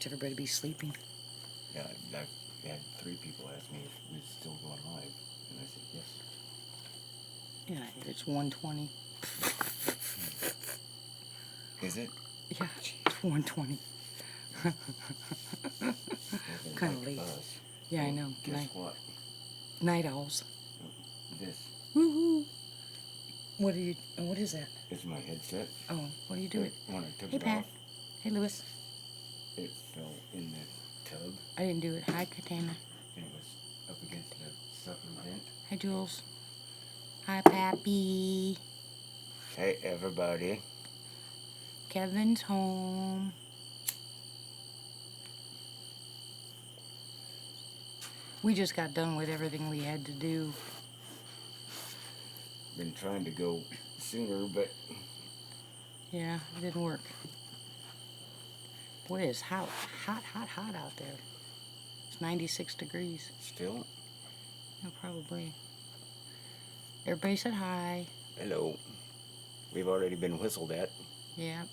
want everybody to be sleeping. Yeah, I've had 3 people ask me if we was still going live, and I said yes. Yeah, it's 1:20. Is it? Yeah, it's 1:20. Kind of Like late. us. Yeah, I Well, know. Guess what? Night owls. This Woohoo! What is that? is my headset. Oh, what are you doing? But when I took Hey, it Pat. off, Hey, Lewis. it fell in the tub, I didn't do it. Hi, Katana. and it was up against the sucker vent. Hi, Jules. Hi, Pappy. Hey, everybody. Kevin's home. We just got done with everything we had to do. Been trying to go sooner, but Yeah, it didn't work. Boy, it's hot out there. It's 96 degrees. still. Yeah, probably. Everybody said hi. Hello. We've already been whistled at. Yeah.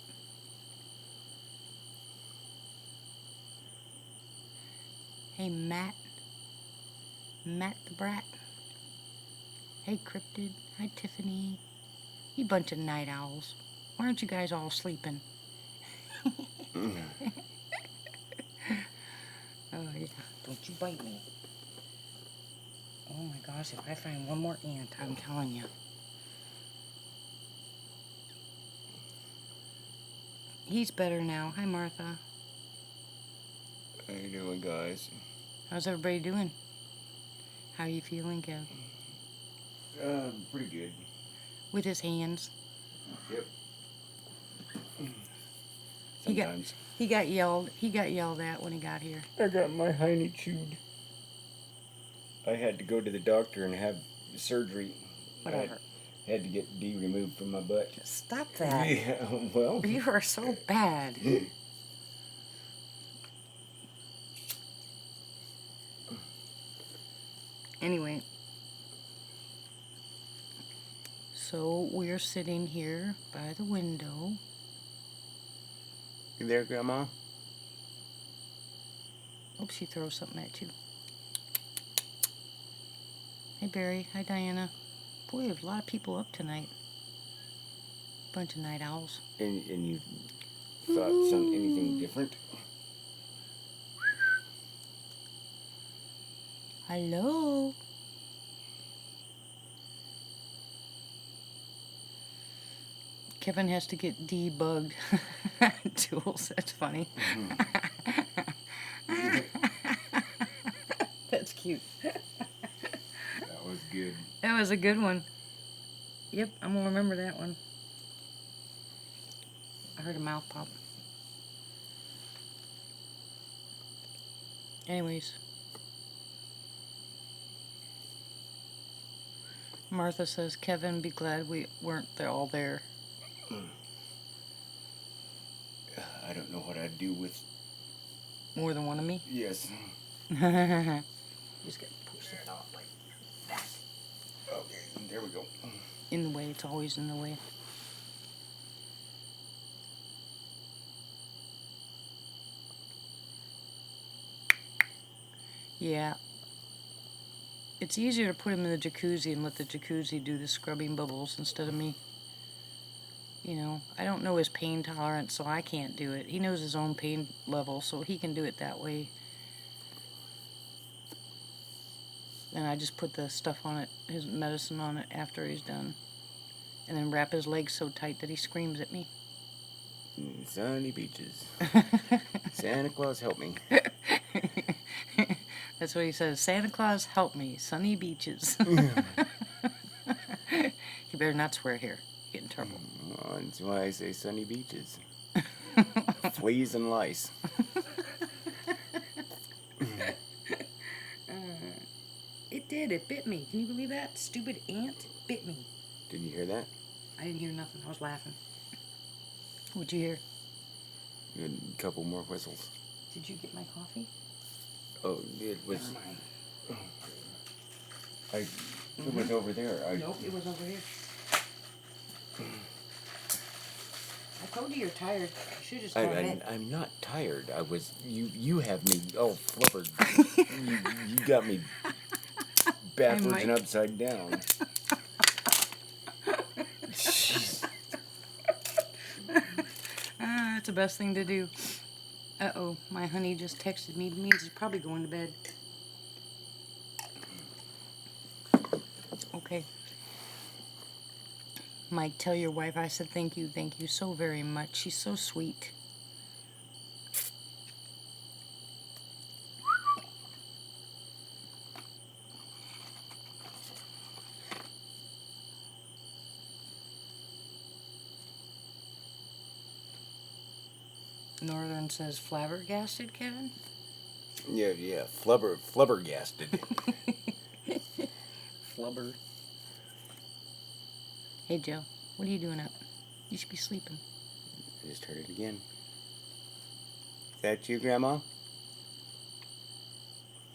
Hey, Matt. Matt the Brat. Hey, Cryptid. Hi, Tiffany. You bunch of night owls. Why aren't you guys all sleeping? Oh, yeah. Don't you bite me. Oh, my gosh. If I find one more ant, I'm telling you. He's better now. Hi, Martha. How you doing, guys? How's everybody doing? How you feeling, Kev? Pretty good. With his hands. Yep. He Sometimes. got yelled at when he got here. I got my hiney chewed. I had to go to the doctor and have surgery. Whatever. I had to get D removed from my butt. Stop that. Yeah, well. You are so bad. Anyway. So we're sitting here by the window. You there, Grandma? Hope she throws something at you. Hey, Barry. Hi, Diana. Boy, there's a lot of people up tonight. Bunch of night owls. And you thought anything different? Hello. Kevin has to get debugged. Jules, that's funny. That's cute. That was good. That was a good one. Yep, I'm gonna remember that one. I heard a mouth pop. Anyways. Martha says, Kevin, be glad we weren't all there. I don't know what I'd do with... More than one of me? Yes. Just gotta push that off like that. Okay, there we go. In the way, it's always in the way. Yeah. It's easier to put him in the jacuzzi and let the jacuzzi do the scrubbing bubbles instead of me. You know, I don't know his pain tolerance, so I can't do it. He knows his own pain level, so he can do it that way. And I just put the stuff on it, his medicine on it after he's done. And then wrap his legs so tight that he screams at me. Sunny beaches. Santa Claus, help me. That's what he says. Santa Claus, help me. Sunny beaches. You better not swear here. Get in trouble. Oh, that's why I say sunny beaches. Fleas and lice. It did. It bit me. Can you believe that? Stupid ant bit me. Did you hear that? I didn't hear nothing. I was laughing. What'd you hear? You had a couple more whistles. Did you get my coffee? Oh, it was... Never mind. It was over there. Nope, it was over here. I Told you you're tired. You should just go ahead. I'm not tired. You have me all flubbered. you got me backwards and upside down. Jeez. That's the best thing to do. Uh-oh, my honey just texted me. It means he's probably going to bed. Okay. Mike, tell your wife I said thank you so very much. She's so sweet. Northern says flabbergasted, Kevin? Yeah, flubbergasted. Flubber. Hey, Joe, what are you doing up? You should be sleeping. I just heard it again. Is that you, Grandma?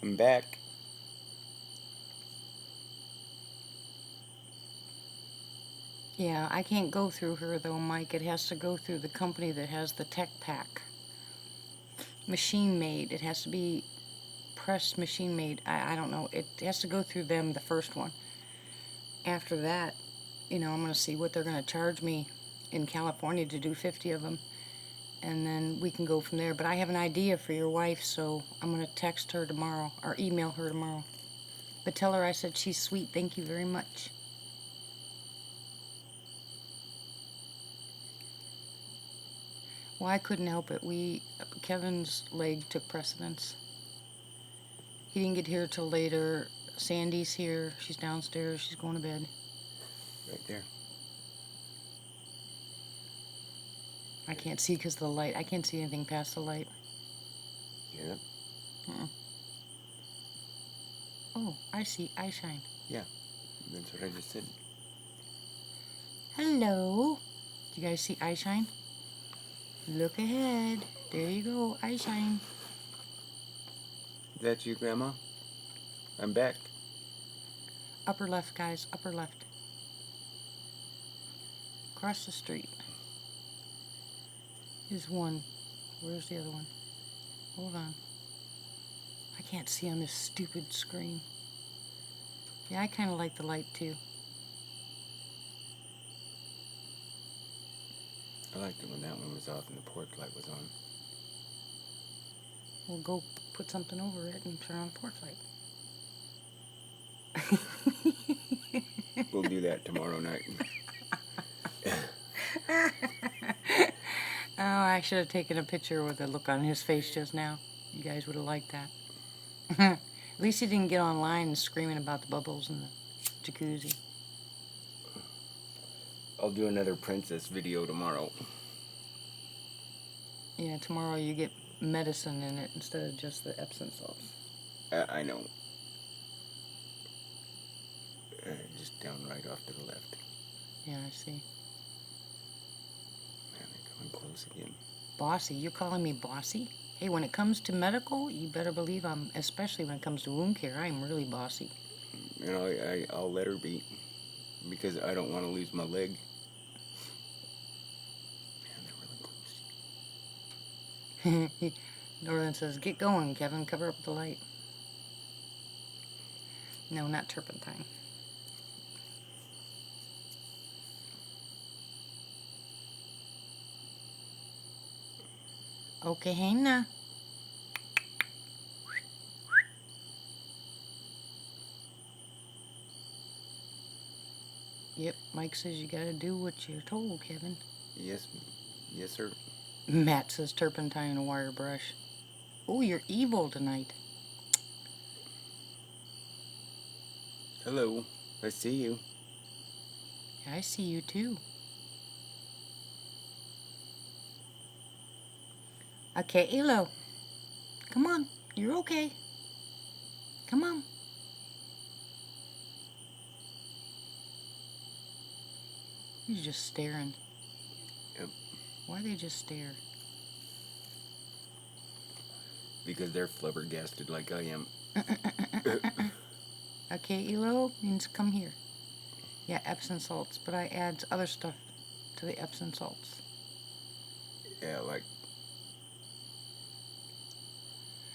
I'm back. Yeah, I can't go through her, though, Mike. It has to go through the company that has the tech pack. Machine made. It has to be pressed machine made. I don't know. It has to go through them, the first one. After that, I'm going to see what they're going to charge me in California to do 50 of them. And then we can go from there. But I have an idea for your wife, so I'm going to text her tomorrow or email her tomorrow. But tell her I said she's sweet. Thank you very much. Well, I couldn't help it. Kevin's leg took precedence. He didn't get here till later. Sandy's here. She's downstairs. She's going to bed. Right there. I can't see because of the light. I can't see anything past the light. Yeah. Oh, I see. I shine. Yeah, that's what I just said. Hello. You guys see I shine? Look ahead. There you go. I shine. Is that you, Grandma? I'm back. Upper left, guys. Upper left. Across the street. There's one. Where's the other one? Hold on. I can't see on this stupid screen. Yeah, I kind of like the light too. I liked it when that one was off and the porch light was on. We'll go put something over it and turn on the porch light. We'll do that tomorrow night. Oh, I should have taken a picture with the look on his face just now. You guys would have liked that. At least he didn't get online and screaming about the bubbles in the jacuzzi. I'll do another princess video tomorrow. Yeah, tomorrow you get medicine in it instead of just the Epsom salts. I know. Just down right off to the left. Yeah, I see. Man, they're coming close again. Bossy? You're calling me bossy? Hey, when it comes to medical, you better believe especially when it comes to wound care, I'm really bossy. I'll let her be. Because I don't want to lose my leg. Man, they're really close. Northern says, get going, Kevin. Cover up the light. No, not turpentine. Okay, Hannah. Yep, Mike says you gotta do what you're told, Kevin. Yes, sir. Matt says turpentine and a wire brush. Oh, you're evil tonight. Hello, I see you. Yeah, I see you too. Okay, Elo. Come on, you're okay. Come on. He's just staring. Yep. Why they just stare? Because they're flabbergasted like I am. Okay, Elo means come here. Yeah, Epsom salts, but I add other stuff to the Epsom salts. Yeah, like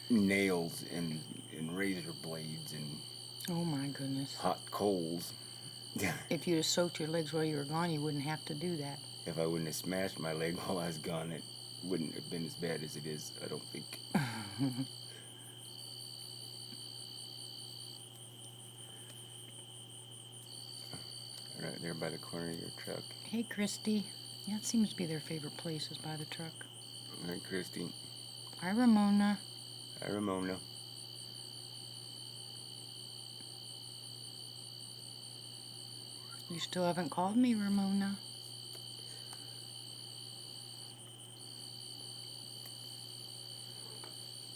nails and razor blades and Oh my goodness. hot coals. If you'd have soaked your legs while you were gone, you wouldn't have to do that. If I wouldn't have smashed my leg while I was gone, it wouldn't have been as bad as it is, I don't think. Right there by the corner of your truck. Hey, Christie. Yeah, it seems to be their favorite place is by the truck. Hi, Christie. Hi, Ramona. Hi, Ramona. You still haven't called me, Ramona.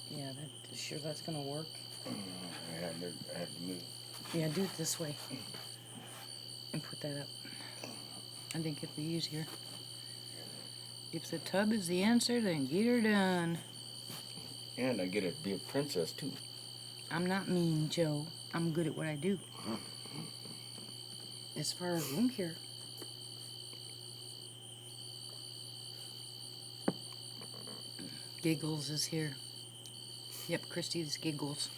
Yeah, sure that's gonna work. I had to move. Yeah, do it this way. And put that up. I think it'd be easier. If the tub is the answer, then get her done. And I get to be a princess, too. I'm not mean, Joe. I'm good at what I do. As far as wound care. Giggles is here. Yep, Christie's giggles.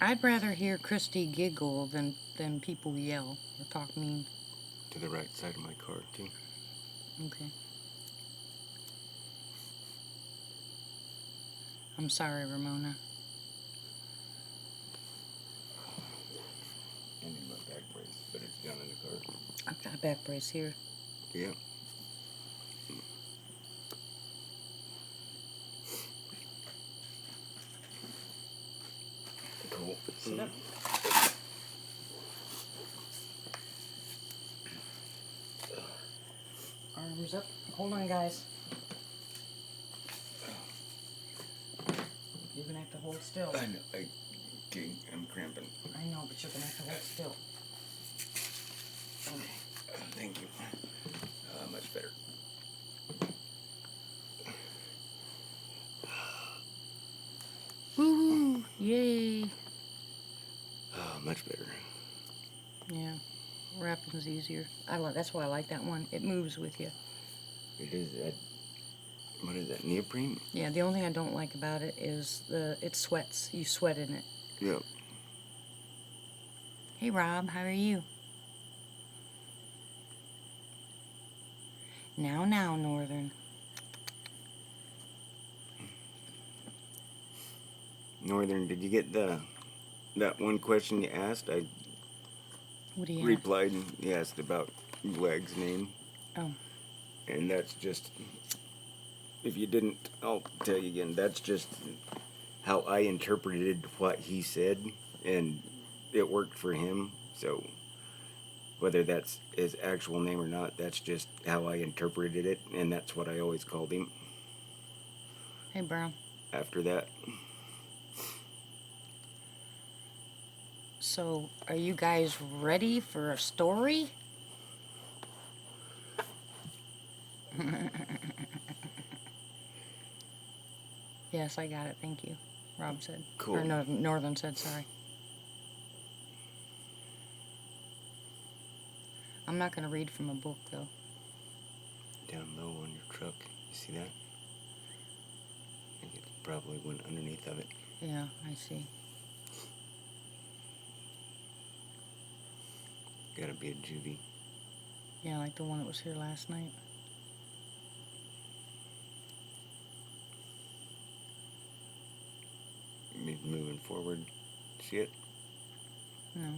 I'd rather hear Christie giggle than people yell or talk mean. To the right side of my car, too. Okay. I'm sorry, Ramona. I need my back brace, but it's down in the car. I've got a back brace here. Yeah. Cool. Sit up. Arms up. Hold on, guys. You're gonna have to hold still. I know. I'm cramping. I know, but you're gonna have to hold still. Okay. Thank you. Much better. Woohoo! Yay! Much better. Yeah, rapping's easier. That's why I like that one. It moves with you. It is that. What is that? Neoprene? Yeah, the only thing I don't like about it is it sweats. You sweat in it. Yep. Hey, Rob, how are you? Now, Northern. Northern, did you get that one question you asked? I What do you replied and he asked about Wag's name. Oh. And that's just, if you didn't, I'll tell you again, that's just how I interpreted what he said, and it worked for him. So whether that's his actual name or not, that's just how I interpreted it, and that's what I always called him. Hey, Brown. After that. So, are you guys ready for a story? Yes, I got it. Thank you. Rob said. Cool. Or no, Northern said, sorry. I'm not going to read from a book, though. Down low on your truck. You see that? I think it probably went underneath of it. Yeah, I see. Gotta be a juvie. Yeah, like the one that was here last night. Moving forward. See it? No.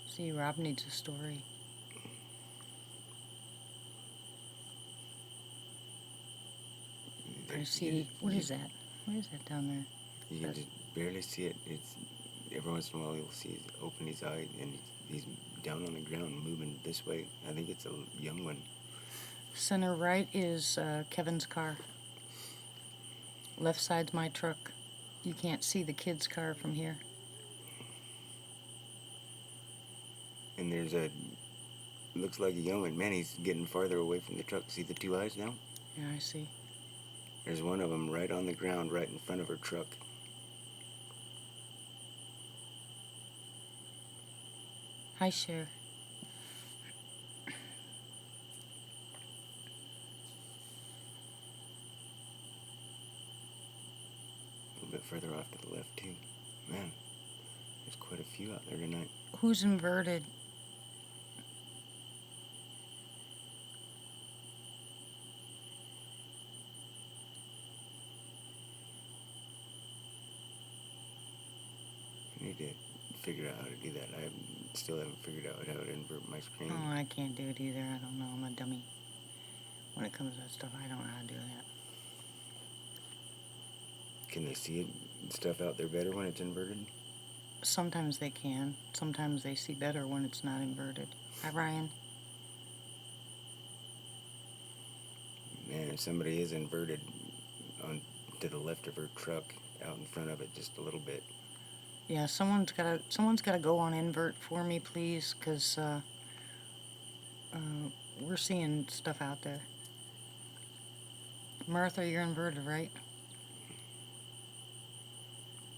See, Rob needs a story. I see. What is that? What is that down there? You can just barely see it. It's every once in a while you'll see it open his eye and he's down on the ground moving this way. I think it's a young one. Center right is Kevin's car. Left side's my truck. You can't see the kid's car from here. And there's looks like a young one. Man, he's getting farther away from the truck. See the two eyes now? Yeah, I see. There's one of them right on the ground right in front of her truck. Hi, Cher. A little bit further off to the left, too. Man, there's quite a few out there tonight. Who's inverted? I need to figure out how to do that. Still haven't figured out how to invert my screen. Oh, I can't do it either. I don't know. I'm a dummy. When it comes to that stuff, I don't know how to do that. Can they see stuff out there better when it's inverted? Sometimes they can. Sometimes they see better when it's not inverted. Hi, Ryan. Man, if somebody is inverted on to the left of her truck, out in front of it just a little bit. Yeah, someone's gotta go on invert for me, please, because we're seeing stuff out there. Martha, you're inverted, right?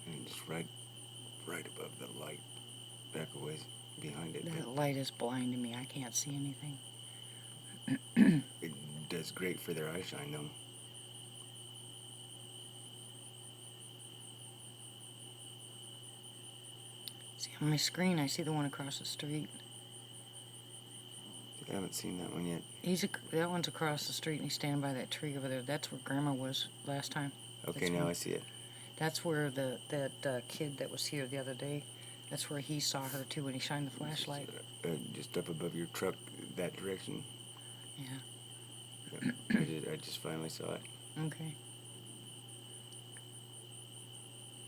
And just right above the light, back a ways behind it. That light is blinding me. I can't see anything. It does great for their eye shine, though. See, on my screen, I see the one across the street. I haven't seen that one yet. That one's across the street, and he's standing by that tree over there. That's where Grandma was last time. Okay, now I see it. That's where that kid that was here the other day, that's where he saw her too when he shined the flashlight. Just up above your truck, that direction. Yeah. I just finally saw it. Okay.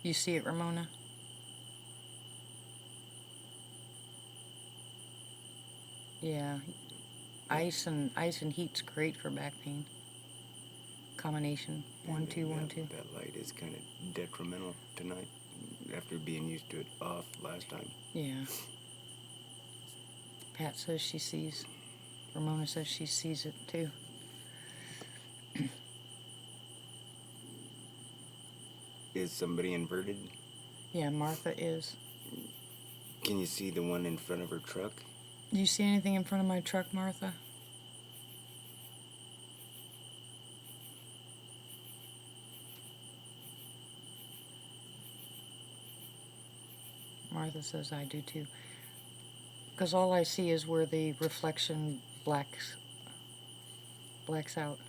You see it, Ramona? Yeah. Ice and heat's great for back pain. Combination. 1, 2, 1, 2. That light is kind of detrimental tonight after being used to it off last time. Yeah. Pat says she sees. Ramona says she sees it too. Is somebody inverted? Yeah, Martha is. Can you see the one in front of her truck? Do you see anything in front of my truck, Martha? Martha says I do too. Because all I see is where the reflection blacks out.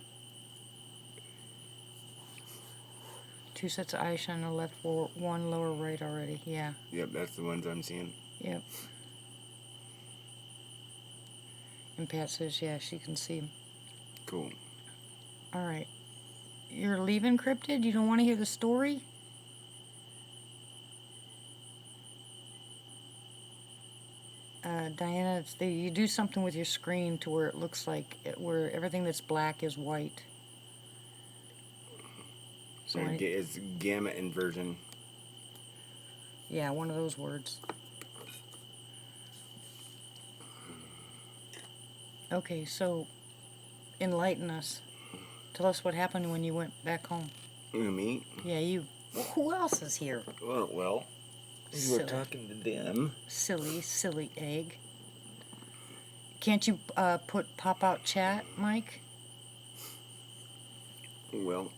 2 sets of eyes on the left, 1 lower right already. Yeah. Yep, that's the ones I'm seeing. Yep. And Pat says, yeah, she can see him. Cool. All right. You're leaving, Cryptid? You don't want to hear the story? Diana, you do something with your screen to where it looks like where everything that's black is white. So it's gamma inversion. Yeah, one of those words. Okay, so enlighten us. Tell us what happened when you went back home. Me? Yeah, you. Who else is here? Well, you were talking to them. Silly egg. Can't you pop out chat, Mike? Well,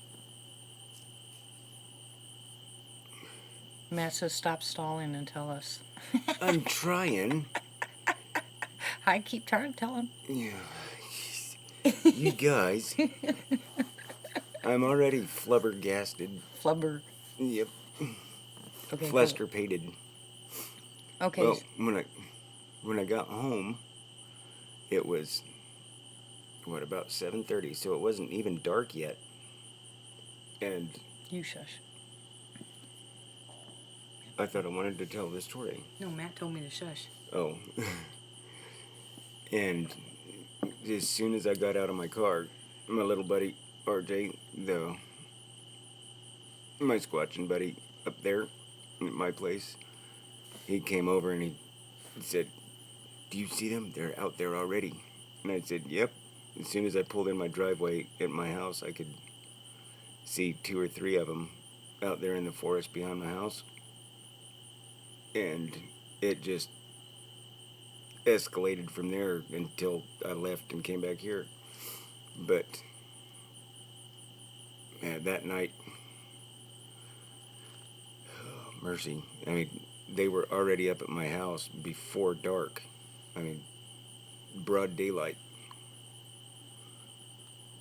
Matt says stop stalling and tell us. I'm trying. I keep trying to tell him. Yeah. You guys. I'm already flubbergasted. Flubber. Yep. Okay. Flusterpated. Okay. Well, when I got home, it was about 7:30, so it wasn't even dark yet. And you shush. I thought I wanted to tell the story. No, Matt told me to shush. Oh. And as soon as I got out of my car, my little buddy RJ, my squatching buddy up there at my place, he came over and he said, "Do you see them? They're out there already." And I said, "Yep." As soon as I pulled in my driveway at my house, I could see 2 or 3 of them out there in the forest behind my house. And it just escalated from there until I left and came back here. But yeah, that night, oh, mercy. I mean, they were already up at my house before dark. I mean, broad daylight.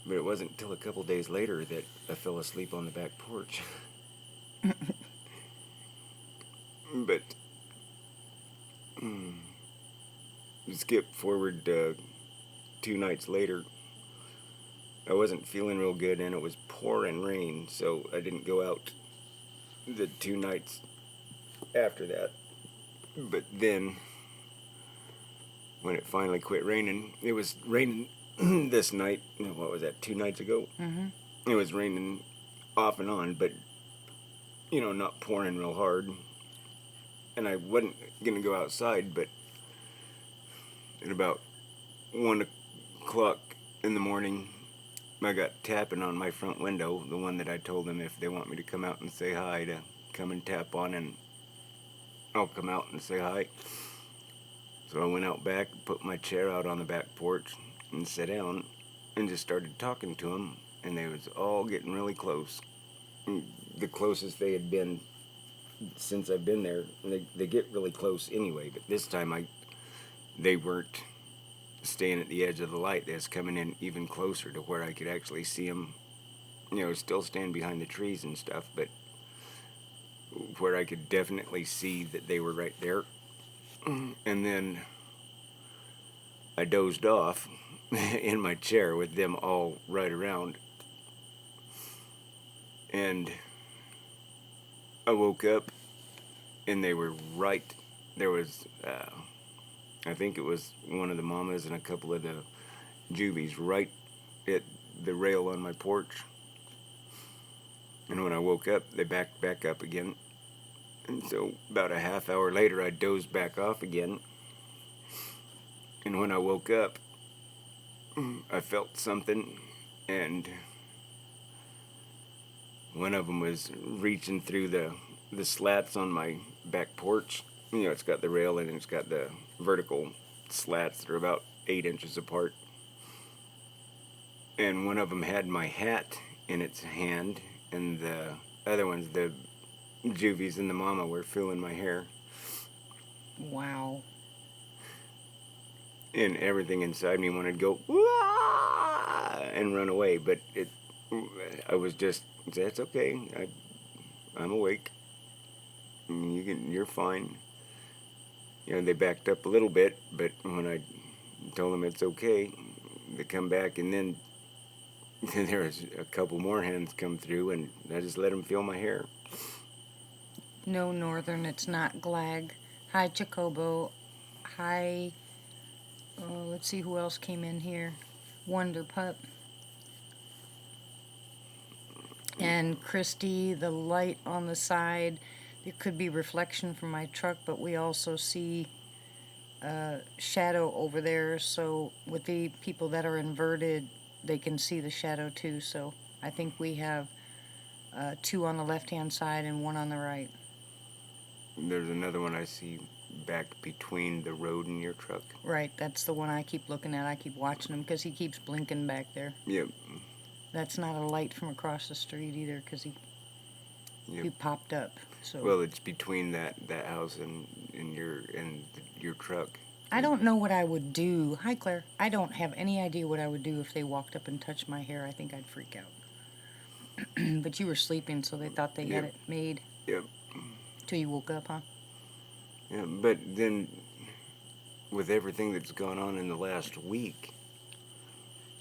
But it wasn't until a couple days later that I fell asleep on the back porch. But skip forward 2 nights later, I wasn't feeling real good and it was pouring rain, so I didn't go out the 2 nights after that. But then, when it finally quit raining, it was raining this night. What was that, 2 nights ago? Mm-hmm. It was raining off and on, but, not pouring real hard. And I wasn't going to go outside, but at about 1 o'clock in the morning, I got tapping on my front window, the one that I told them if they want me to come out and say hi, to come and tap on, and I'll come out and say hi. So I went out back, put my chair out on the back porch, and sat down, and just started talking to them, and they was all getting really close. The closest they had been since I've been there. They get really close anyway, but this time they weren't staying at the edge of the light. They was coming in even closer to where I could actually see them, still stand behind the trees and stuff, but where I could definitely see that they were right there. And then I dozed off in my chair with them all right around. And I woke up and they were right. There was, I think it was one of the mamas and a couple of the juvies right at the rail on my porch. And when I woke up, they backed back up again. And so about a half hour later, I dozed back off again. And when I woke up, I felt something, and one of them was reaching through the slats on my back porch. It's got the rail and it's got the vertical slats that are about 8 inches apart. And one of them had my hat in its hand, and the other ones, the juvies and the mama, were feeling my hair. Wow. And everything inside me wanted to go, "Wah!" and run away, but I was just, that's okay, I'm awake, you're fine. They backed up a little bit, but when I told them it's okay, they come back, and then there was a couple more hands come through, and I just let them feel my hair. No, Northern, it's not Glag. Hi, Jacobo. Hi, let's see who else came in here. Wonder Pup. And Christie, the light on the side, it could be reflection from my truck, but we also see shadow over there. So with the people that are inverted, they can see the shadow too. So I think we have 2 on the left-hand side and 1 on the right. There's another one I see back between the road and your truck. Right, that's the one I keep looking at. I keep watching him because he keeps blinking back there. Yep. That's not a light from across the street either, because he popped up. So well, it's between that house and your truck. I don't know what I would do. Hi, Claire. I don't have any idea what I would do if they walked up and touched my hair. I think I'd freak out. But you were sleeping, so they thought they had it made. Yep. Till you woke up, huh? Yeah, but then with everything that's gone on in the last week,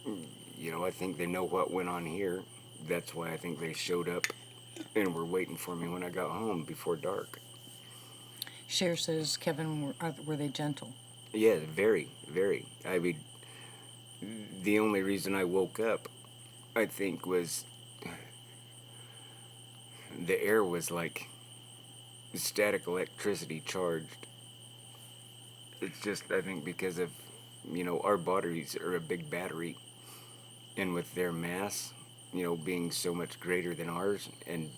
I think they know what went on here. That's why I think they showed up and were waiting for me when I got home before dark. Cher says, Kevin, were they gentle? Yeah, very, very. I mean, the only reason I woke up, I think, was the air was like static electricity charged. It's just, I think, because of, our batteries are a big battery, and with their mass, being so much greater than ours, and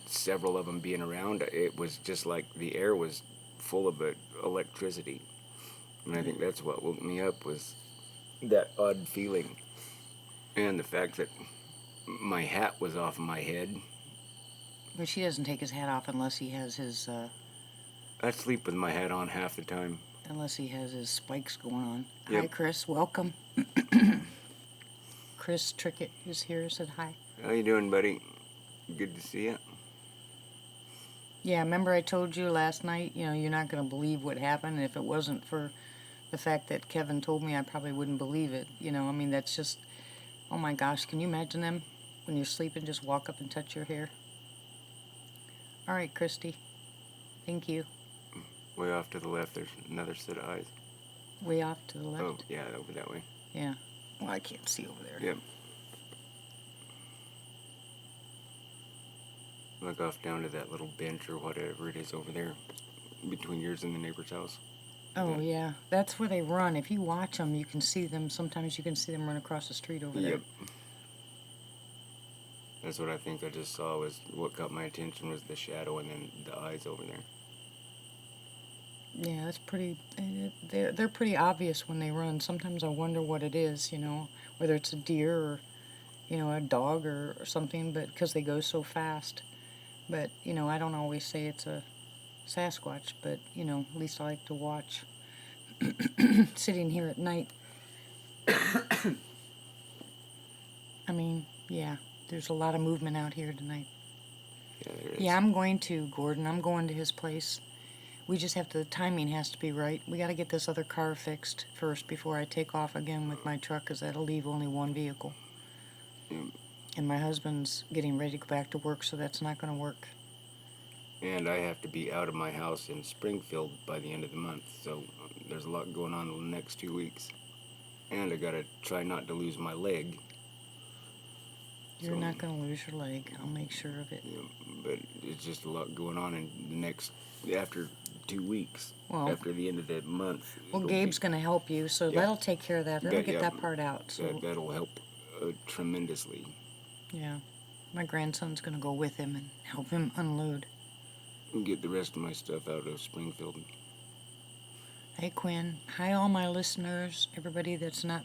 several of them being around, it was just like the air was full of electricity. And I think that's what woke me up was that odd feeling. And the fact that my hat was off my head. But she doesn't take his hat off unless he has his I sleep with my hat on half the time. spikes going on. Yep. Hi, Chris. Welcome. Chris Trickett is here. Said hi. How you doing, buddy? Good to see you. Yeah, remember I told you last night, you're not going to believe what happened. And if it wasn't for the fact that Kevin told me, I probably wouldn't believe it. I mean, that's just, oh my gosh, can you imagine them when you're sleeping, just walk up and touch your hair? All right, Christie. Thank you. Way off to the left, there's another set of eyes. Way off to the left? Oh, yeah, over that way. Yeah. Well, I can't see over there. Yep. Look off down to that little bench or whatever it is over there between yours and the neighbor's house. Oh, yeah. That's where they run. If you watch them, you can see them. Sometimes you can see them run across the street over there. Yep. That's what I think I just saw was what caught my attention was the shadow and then the eyes over there. Yeah, that's pretty. They're pretty obvious when they run. Sometimes I wonder what it is, whether it's a deer or, a dog or something, but because they go so fast. But, I don't always say it's a Sasquatch, but, at least I like to watch. Sitting here at night. I mean, yeah, there's a lot of movement out here tonight. Yeah, there is. Yeah, I'm going to, Gordon. I'm going to his place. We just have to, the timing has to be right. We got to get this other car fixed first before I take off again with my truck, because that'll leave only one vehicle. And my husband's getting ready to go back to work, so that's not going to work. And I have to be out of my house in Springfield by the end of the month, so there's a lot going on in the next 2 weeks. And I got to try not to lose my leg. You're not going to lose your leg. I'll make sure of it. Yeah, but it's just a lot going on in the next, after 2 weeks, Well, after the end of the month. Well, Gabe's going to help you, so Yeah. that'll take care of that. That'll get yeah, that part out. So that'll help tremendously. yeah, my grandson's going to go with him and help him unload. And get the rest of my stuff out of Springfield. Hey, Quinn. Hi, all my listeners. Everybody that's not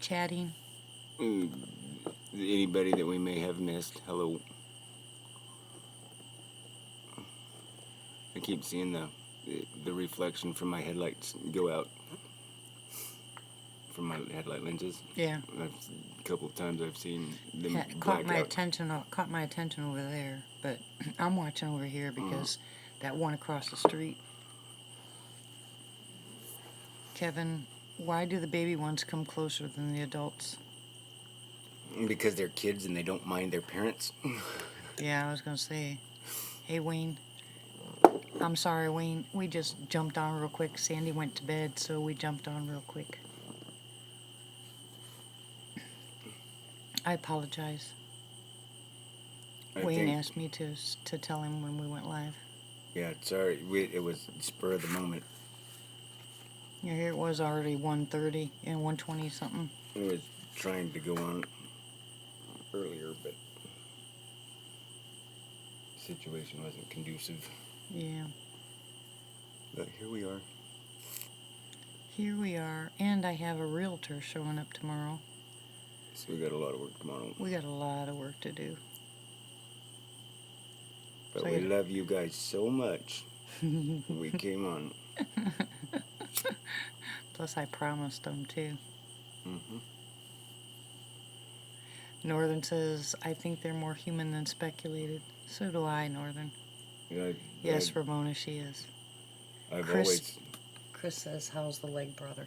chatting. Anybody that we may have missed, hello. I keep seeing the reflection from my headlights go out from my headlight lenses. Yeah. A couple of times I've seen them Yeah, black out. Caught my attention over there, but I'm watching over here because that one across the street. Kevin, why do the baby ones come closer than the adults? Because they're kids and they don't mind their parents. Yeah, I was gonna say. Hey, Wayne. I'm sorry, Wayne. We just jumped on real quick. Sandy went to bed, so we jumped on real quick. I apologize. Wayne asked me to tell him when we went live. Yeah, sorry. It was spur of the moment. Yeah, here it was already 1:30 and 1:20 something. I was trying to go on earlier, but the situation wasn't conducive. Yeah. But here we are. Here we are, and I have a realtor showing up tomorrow. So we got a lot of work tomorrow. We got a lot of work to do. But So we you- love you guys so much. We came on. Plus, I promised them too. Mm-hmm. Northern says, I think they're more human than speculated. So do I, Northern. Yes, Ramona, she is. I've Chris- always... Chris says, how's the leg, brother?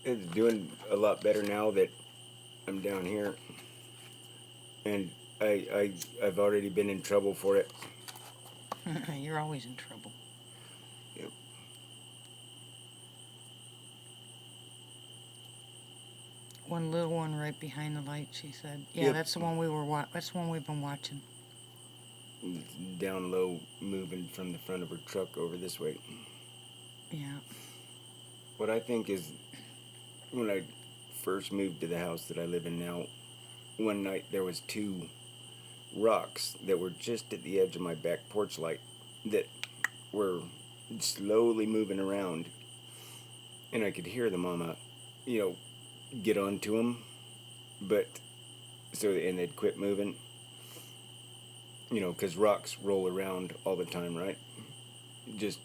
It's doing a lot better now that I'm down here. And I've already been in trouble for it. You're always in trouble. Yep. One little one right behind the light, she said. Yeah, Yep. that's the one that's the one we've been watching. Down low, moving from the front of her truck over this way. Yeah. What I think is, when I first moved to the house that I live in now, one night there was 2 rocks that were just at the edge of my back porch light that were slowly moving around. and I could hear the mama, you know, get onto him, but and they'd quit moving, you know, because rocks roll around all the time, right? Just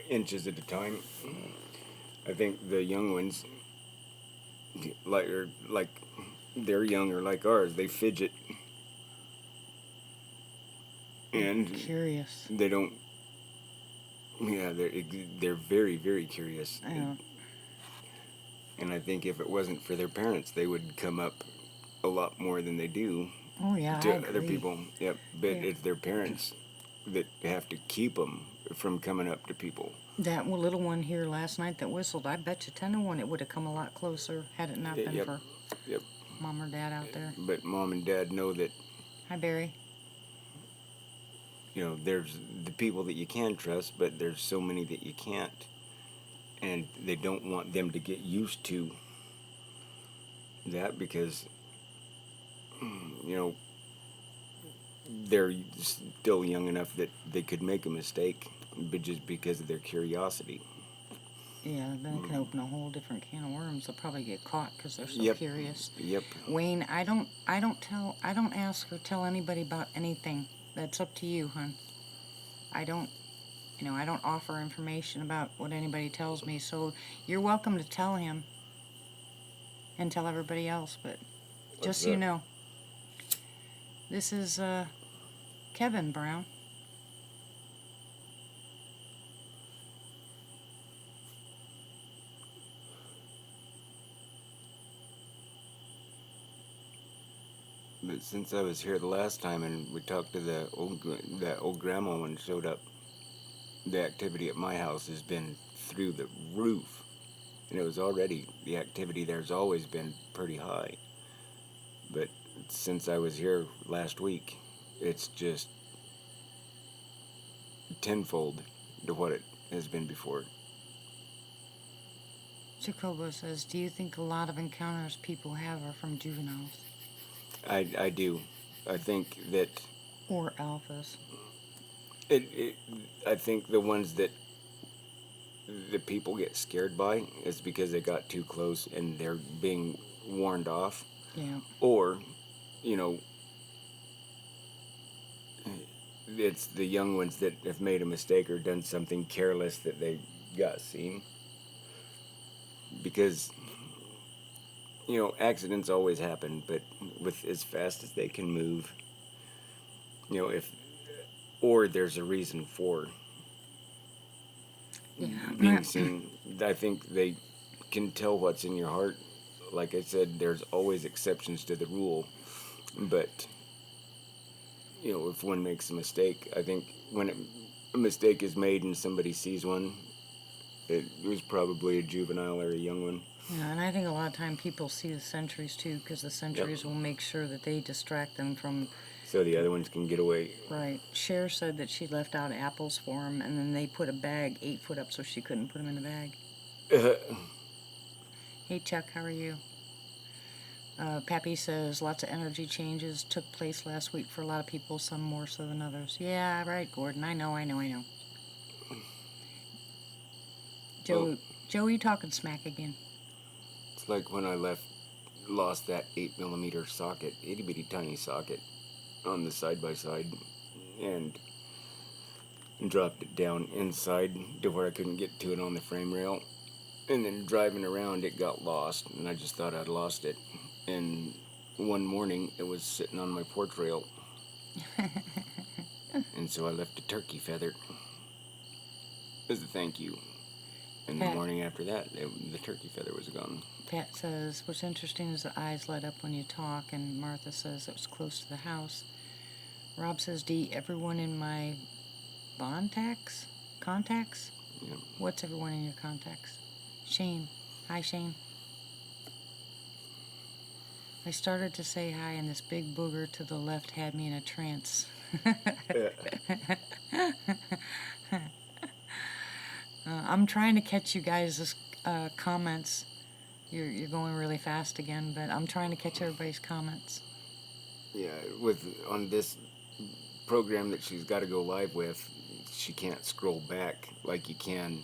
inches at a time. I think the young ones, like they're younger like ours, they fidget, and Curious. they don't. Yeah, they're very very curious, Yeah. and I think if it wasn't for their parents, they would come up a lot more than they do Oh yeah, I to agree. other people. Yep, but Yeah. it's their parents that have to keep them from coming up to people. That little one here last night that whistled, I bet you 10 to 1 it would have come a lot closer had it not been Yep, for yep. mom or dad out there. But mom and dad know that, Hi, Barry. you know, there's the people that you can trust, but there's so many that you can't, and they don't want them to get used to that because, you know, they're still young enough that they could make a mistake, but just because of their curiosity. Yeah, then it can open a whole different can of worms. They'll probably get caught because they're so Yep. curious. Yep. Wayne, I don't ask or tell anybody about anything. That's up to you, hon. I don't, I don't offer information about what anybody tells me. So you're welcome to tell him and tell everybody else. But just so you know, this is Kevin Brown. But since I was here the last time and we talked to that old grandma when showed up, the activity at my house has been through the roof. And it was already, the activity there's always been pretty high. But since I was here last week, it's just tenfold to what it has been before. Jacobo says, do you think a lot of encounters people have are from juveniles? I do. I think that Or alphas? I think the ones that the people get scared by is because they got too close and they're being warned off. Yeah. Or, you know, it's the young ones that have made a mistake or done something careless that they got seen. Because, you know, accidents always happen, but with as fast as they can move, you know, or there's a reason for being seen. I think they can tell what's in your heart. Like I said, there's always exceptions to the rule, but you know, if one makes a mistake, I think when a mistake is made and somebody sees one, it was probably a juvenile or a young one. Yeah, and I think a lot of time people see the sentries too, because the sentries will make sure that they distract them from. So the other ones can get away. Right. Cher said that she left out apples for him, and then they put a bag 8 foot up so she couldn't put them in the bag. Hey Chuck, how are you? Pappy says lots of energy changes took place last week for a lot of people, some more so than others. Yeah, right, Gordon. I know. Joe, you talking smack again? It's like when I lost that 8mm socket, itty bitty tiny socket, on the side by side, and dropped it down inside to where I couldn't get to it on the frame rail. And then driving around, it got lost, and I just thought I'd lost it. And one morning, it was sitting on my porch rail. And so I left a turkey feather as a thank you. And the morning after that, the turkey feather was gone. Pat says, what's interesting is the eyes light up when you talk, and Martha says it was close to the house. Rob says, D, everyone in my contacts? Yeah. What's everyone in your contacts? Shane. Hi, Shane. I started to say hi, and this big booger to the left had me in a trance. I'm trying to catch you guys' comments. You're going really fast again, but I'm trying to catch everybody's comments. Yeah, on this program that she's got to go live with, she can't scroll back like you can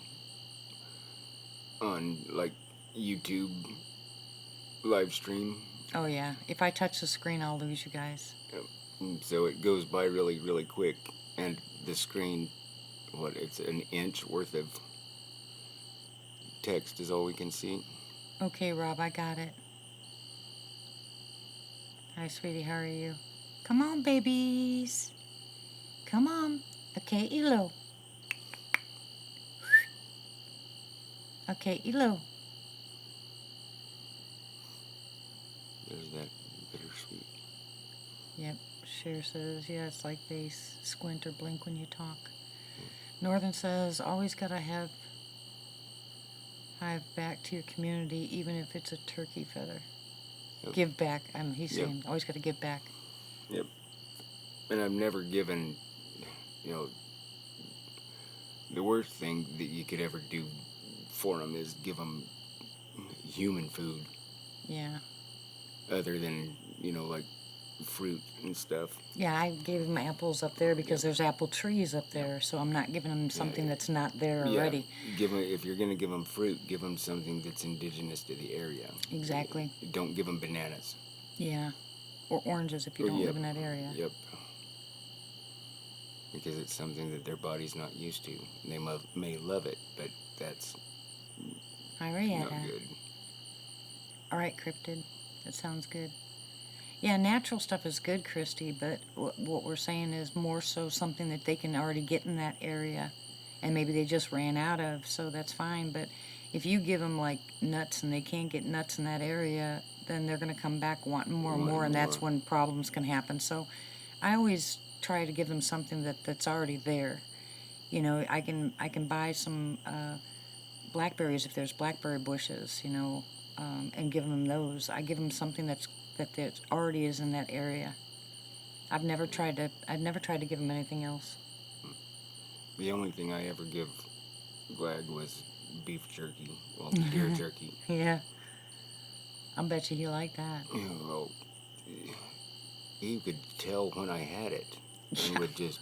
on like YouTube live stream. Oh, yeah. If I touch the screen, I'll lose you guys. So it goes by really, really quick, and the screen, it's an inch worth of text is all we can see. Okay, Rob, I got it. Hi, sweetie, how are you? Come on, babies. Come on. Okay, Elo. Okay, Elo. There's that bittersweet. Yep, Cher says, yeah, it's like they squint or blink when you talk. Northern says, always gotta have back to your community, even if it's a turkey feather. Yep. Give back. He's Yep. saying, always gotta give back. Yep. And I've never given, the worst thing that you could ever do for them is give them human food. Yeah. Other than, like fruit and stuff. Yeah, I gave him apples up there because there's apple trees up there, so I'm not giving him something that's not there already. Give them, if you're going to give them fruit, give them something that's indigenous to the area. Exactly. Don't give them bananas. Yeah. Or oranges if you don't live in that area. Yep. Because it's something that their body's not used to. They may love it, but that's not good. All right, Cryptid. That sounds good. Yeah, natural stuff is good, Christie, but what we're saying is more so something that they can already get in that area, and maybe they just ran out of, so that's fine. But if you give them, like, nuts and they can't get nuts in that area, then they're going to come back wanting more and more, and that's when problems can happen. So I always try to give them something that's already there. You know, I can buy some blackberries if there's blackberry bushes, and give them those. I give them something that already is in that area. I've never tried to give them anything else. The only thing I ever give Glag was beef jerky, deer jerky. Yeah. I bet you he liked that. Well, he could tell when I had it and would just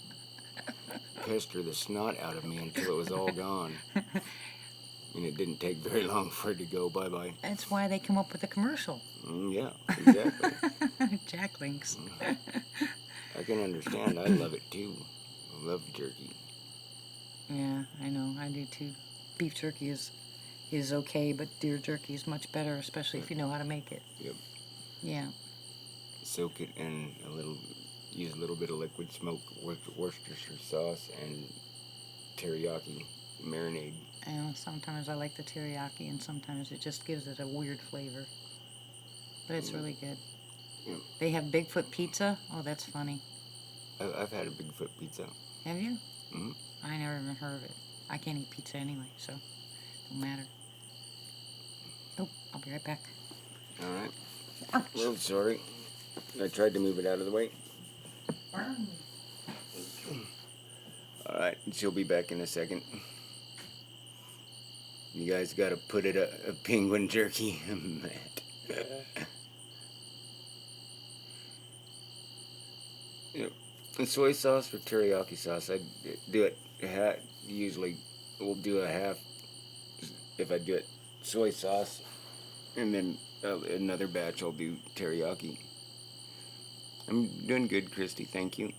pester the snot out of me until it was all gone. And it didn't take very long for it to go bye-bye. That's why they come up with a commercial. Yeah, exactly. Jack Links. I can understand. I love it too. I love jerky. Yeah, I know. I do too. Beef jerky is okay, but deer jerky is much better, especially if you know how to make it. Yep. Yeah. Soak it in use a little bit of liquid smoke, Worcestershire sauce, and teriyaki marinade. And sometimes I like the teriyaki, and sometimes it just gives it a weird flavor. But it's really good. Yeah. They have Bigfoot pizza. Oh, that's funny. I've had a Bigfoot pizza. Have you? Mm-hmm. I never even heard of it. I can't eat pizza anyway, so don't matter. Oh, I'll be right back. All right. Ouch. Well, sorry. I tried to move it out of the way. All right. She'll be back in a second. You guys got to put it a penguin jerky, Matt. Soy sauce or teriyaki sauce, I do it usually we'll do a half if I do it soy sauce, and then another batch I'll do teriyaki. I'm doing good, Christie, thank you.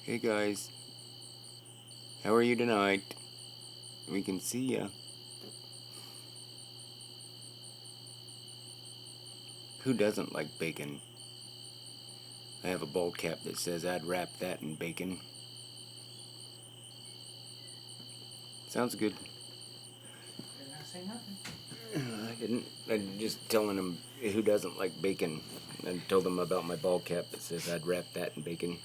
Hey guys, how are you tonight? We can see ya. Who doesn't like bacon? I have a bald cap that says I'd wrap that in bacon. Sounds good. Did I say nothing? I didn't. I'm just telling them who doesn't like bacon. I told them about my bald cap that says I'd wrap that in bacon.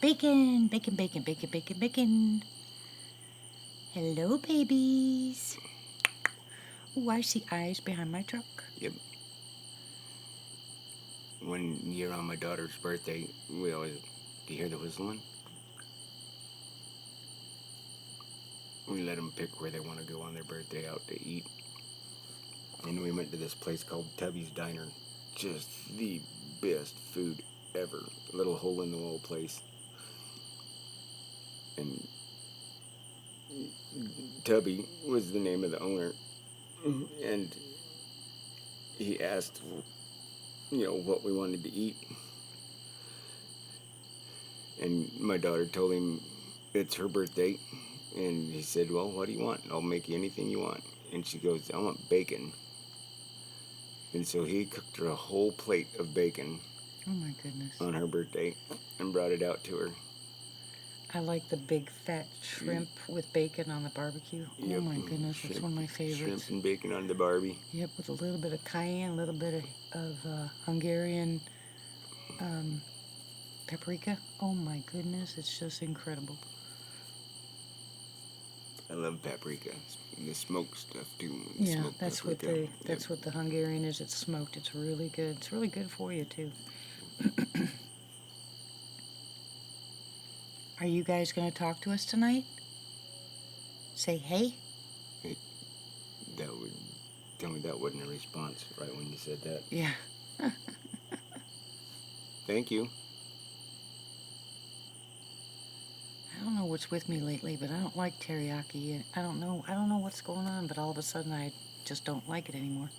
Bacon, bacon, bacon, bacon, bacon, bacon. Hello, babies. Oh, I see eyes behind my truck. Yep. One year on my daughter's birthday, we always... Do you hear the whistling? We let them pick where they want to go on their birthday out to eat. And we went to this place called Tubby's Diner. Just the best food ever. A little hole-in-the-wall place. and Tubby was the name of the owner, and he asked, what we wanted to eat, and my daughter told him it's her birthday, and he said, well, what do you want? I'll make you anything you want. And she goes, I want bacon. And so he cooked her a whole plate of bacon. Oh my goodness. On her birthday and brought it out to her. I like the big fat shrimp with bacon on the barbecue. Yep. Oh my goodness, it's one of my favorites. Shrimp and bacon on the Barbie. Yep, with a little bit of cayenne, a little bit of Hungarian paprika. Oh my goodness, it's just incredible. I love paprika. The smoked stuff too. Yeah, that's paprika. That's what the Hungarian is. It's smoked. It's really good. It's really good for you too. Are you guys going to talk to us tonight? Say hey. Tell me that wasn't a response right when you said that. Yeah. Thank you. I don't know what's with me lately, but I don't like teriyaki. I don't know what's going on, but all of a sudden I just don't like it anymore.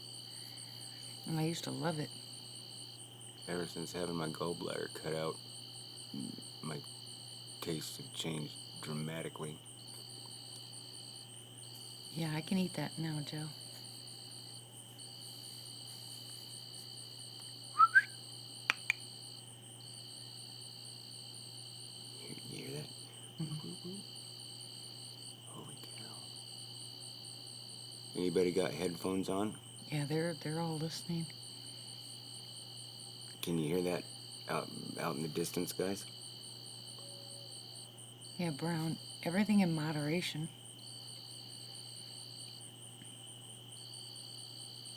And I used to love it. Ever since having my gallbladder cut out, my tastes have changed dramatically. Yeah, I can eat that now, Joe. You hear that? Mm-hmm. Holy cow. Anybody got headphones on? Yeah, they're all listening. Can you hear that out in the distance, guys? Yeah, Brown, everything in moderation.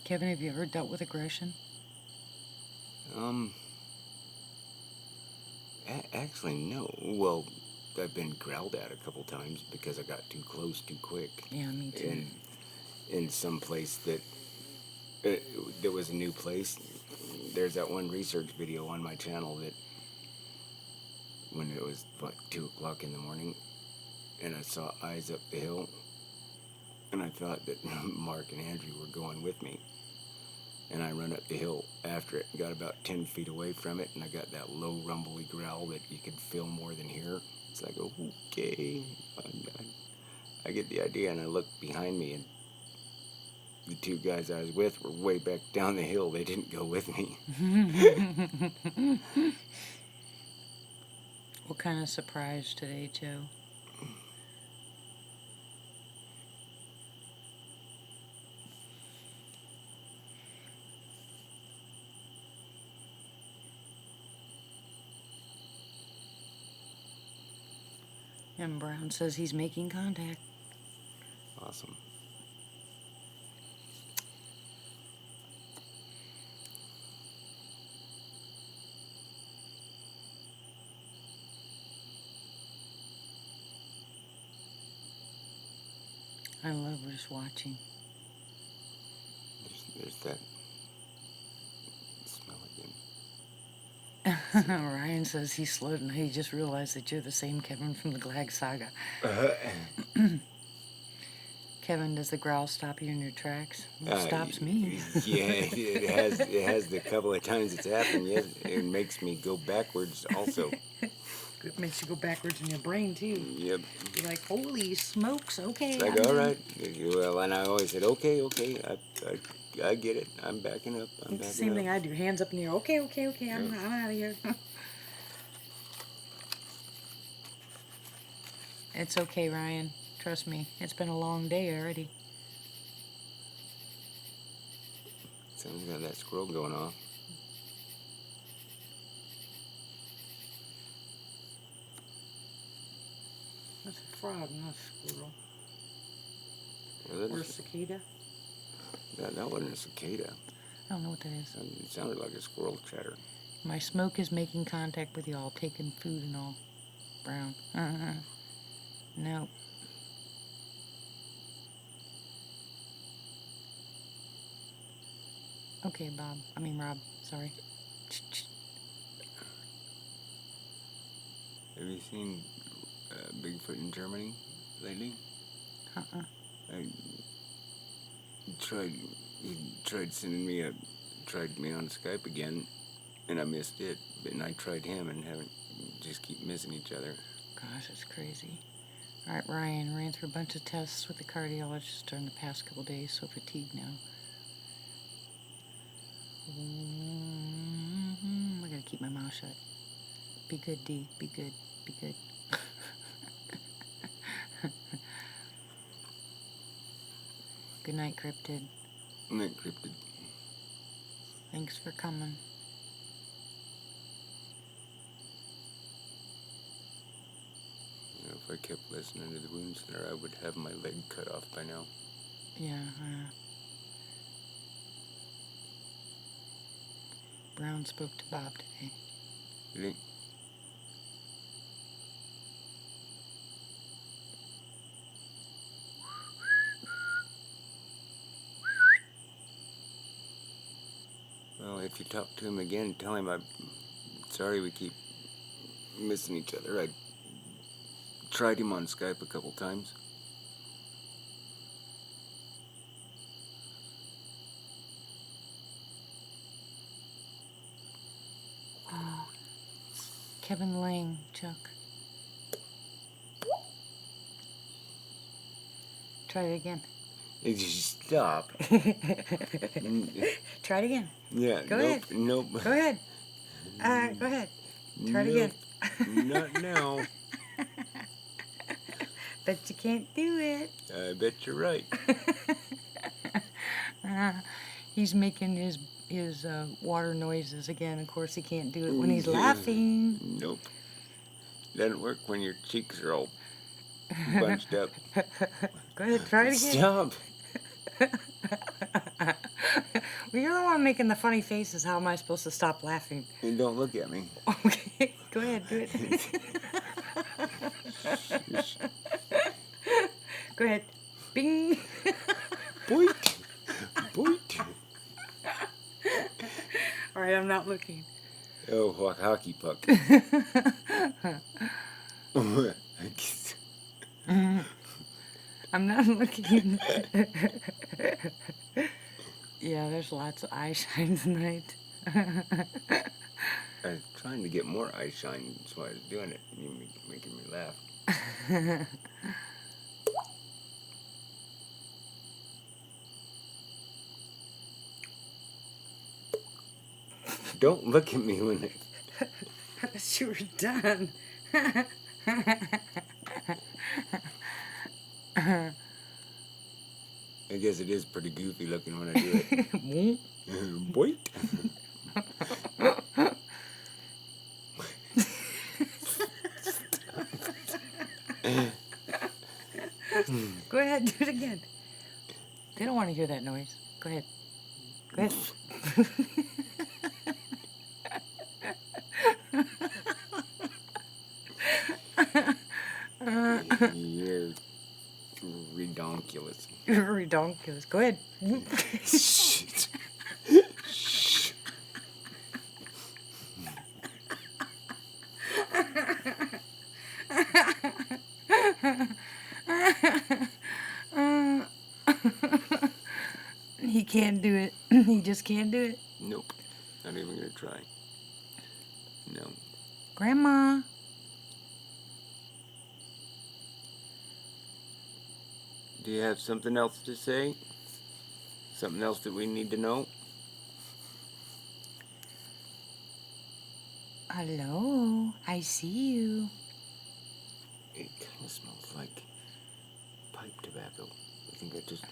Kevin, have you ever dealt with aggression? Actually, no. Well, I've been growled at a couple times because I got too close too quick. Yeah, me too. And in some place that there was a new place. There's that one research video on my channel that when it was, 2 o'clock in the morning, and I saw eyes up the hill, and I thought that Mark and Andrew were going with me. And I run up the hill after it, got about 10 feet away from it, and I got that low rumbly growl that you could feel more than hear. It's like, okay, I get the idea, and I look behind me, and the two guys I was with were way back down the hill. They didn't go with me. What kind of surprise today, Joe? And Brown says he's making contact. Awesome. I love just watching. There's that smell again. Ryan says he's slowed and he just realized that you're the same Kevin from the Glag Saga. Kevin, does the growl stop you in your tracks? It stops me. Yeah, it has the couple of times it's happened. Yes, it makes me go backwards also. It makes you go backwards in your brain too. Yep. You're like, holy smokes, okay. It's like, all right. Well, and I always said, okay, I get it. I'm backing up. It's the same thing I do. Hands up in the air. Okay, I'm out of here. It's okay, Ryan. Trust me. It's been a long day already. Someone's got that squirrel going off. That's a frog, not a squirrel. Yeah, or a cicada. That wasn't a cicada. I don't know what that is. It sounded like a squirrel chatter. My smoke is making contact with y'all, taking food and all. Brown. No. Okay, Rob. Sorry. Have you seen Bigfoot in Germany lately? Uh-uh. I tried. He tried me on Skype again, and I missed it. And I tried him, and haven't just keep missing each other. Gosh, it's crazy. All right, Ryan ran through a bunch of tests with the cardiologist during the past couple days, so fatigued now. I gotta keep my mouth shut. Be good, D. Be good. Be good. Good night, Cryptid. Good night, Cryptid. Thanks for coming. If I kept listening to the wound center, I would have my leg cut off by now. Yeah, Brown spoke to Bob today. Did he? Well, if you talk to him again, tell him I'm sorry we keep missing each other. I tried him on Skype a couple times. Kevin Lang, Chuck. Try it again. Stop. Try it again. Yeah, Go nope, ahead. Nope. Go ahead. Go ahead. Try it again. Not now. Bet you can't do it. I bet you're right. He's making his water noises again. Of course, he can't do it when he's laughing. Nope. Doesn't work when your cheeks are all bunched up. Go ahead, try it again. Stop. Well, you're the one making the funny faces. How am I supposed to stop laughing? And don't look at me. Okay, go ahead, do it. Go ahead. Bing. Boink. Boink. All right, I'm not looking. Oh, hockey puck. I'm not looking. Yeah, there's lots of eye shine tonight. I was trying to get more eye shine, so I was doing it. And you making me laugh. Don't look at me when I thought you were done. I guess it is pretty goofy looking when I do it. Boink. Go ahead, do it again. They don't want to hear that noise. Go ahead. Go ahead. You're redonkulous. You're redonkulous. Go ahead. Shh. He can't do it. He just can't do it. Nope. Not even gonna try. No. Grandma. Do you have something else to say? Something else that we need to know? Hello. I see you. It kind of smells like pipe tobacco. I think I just...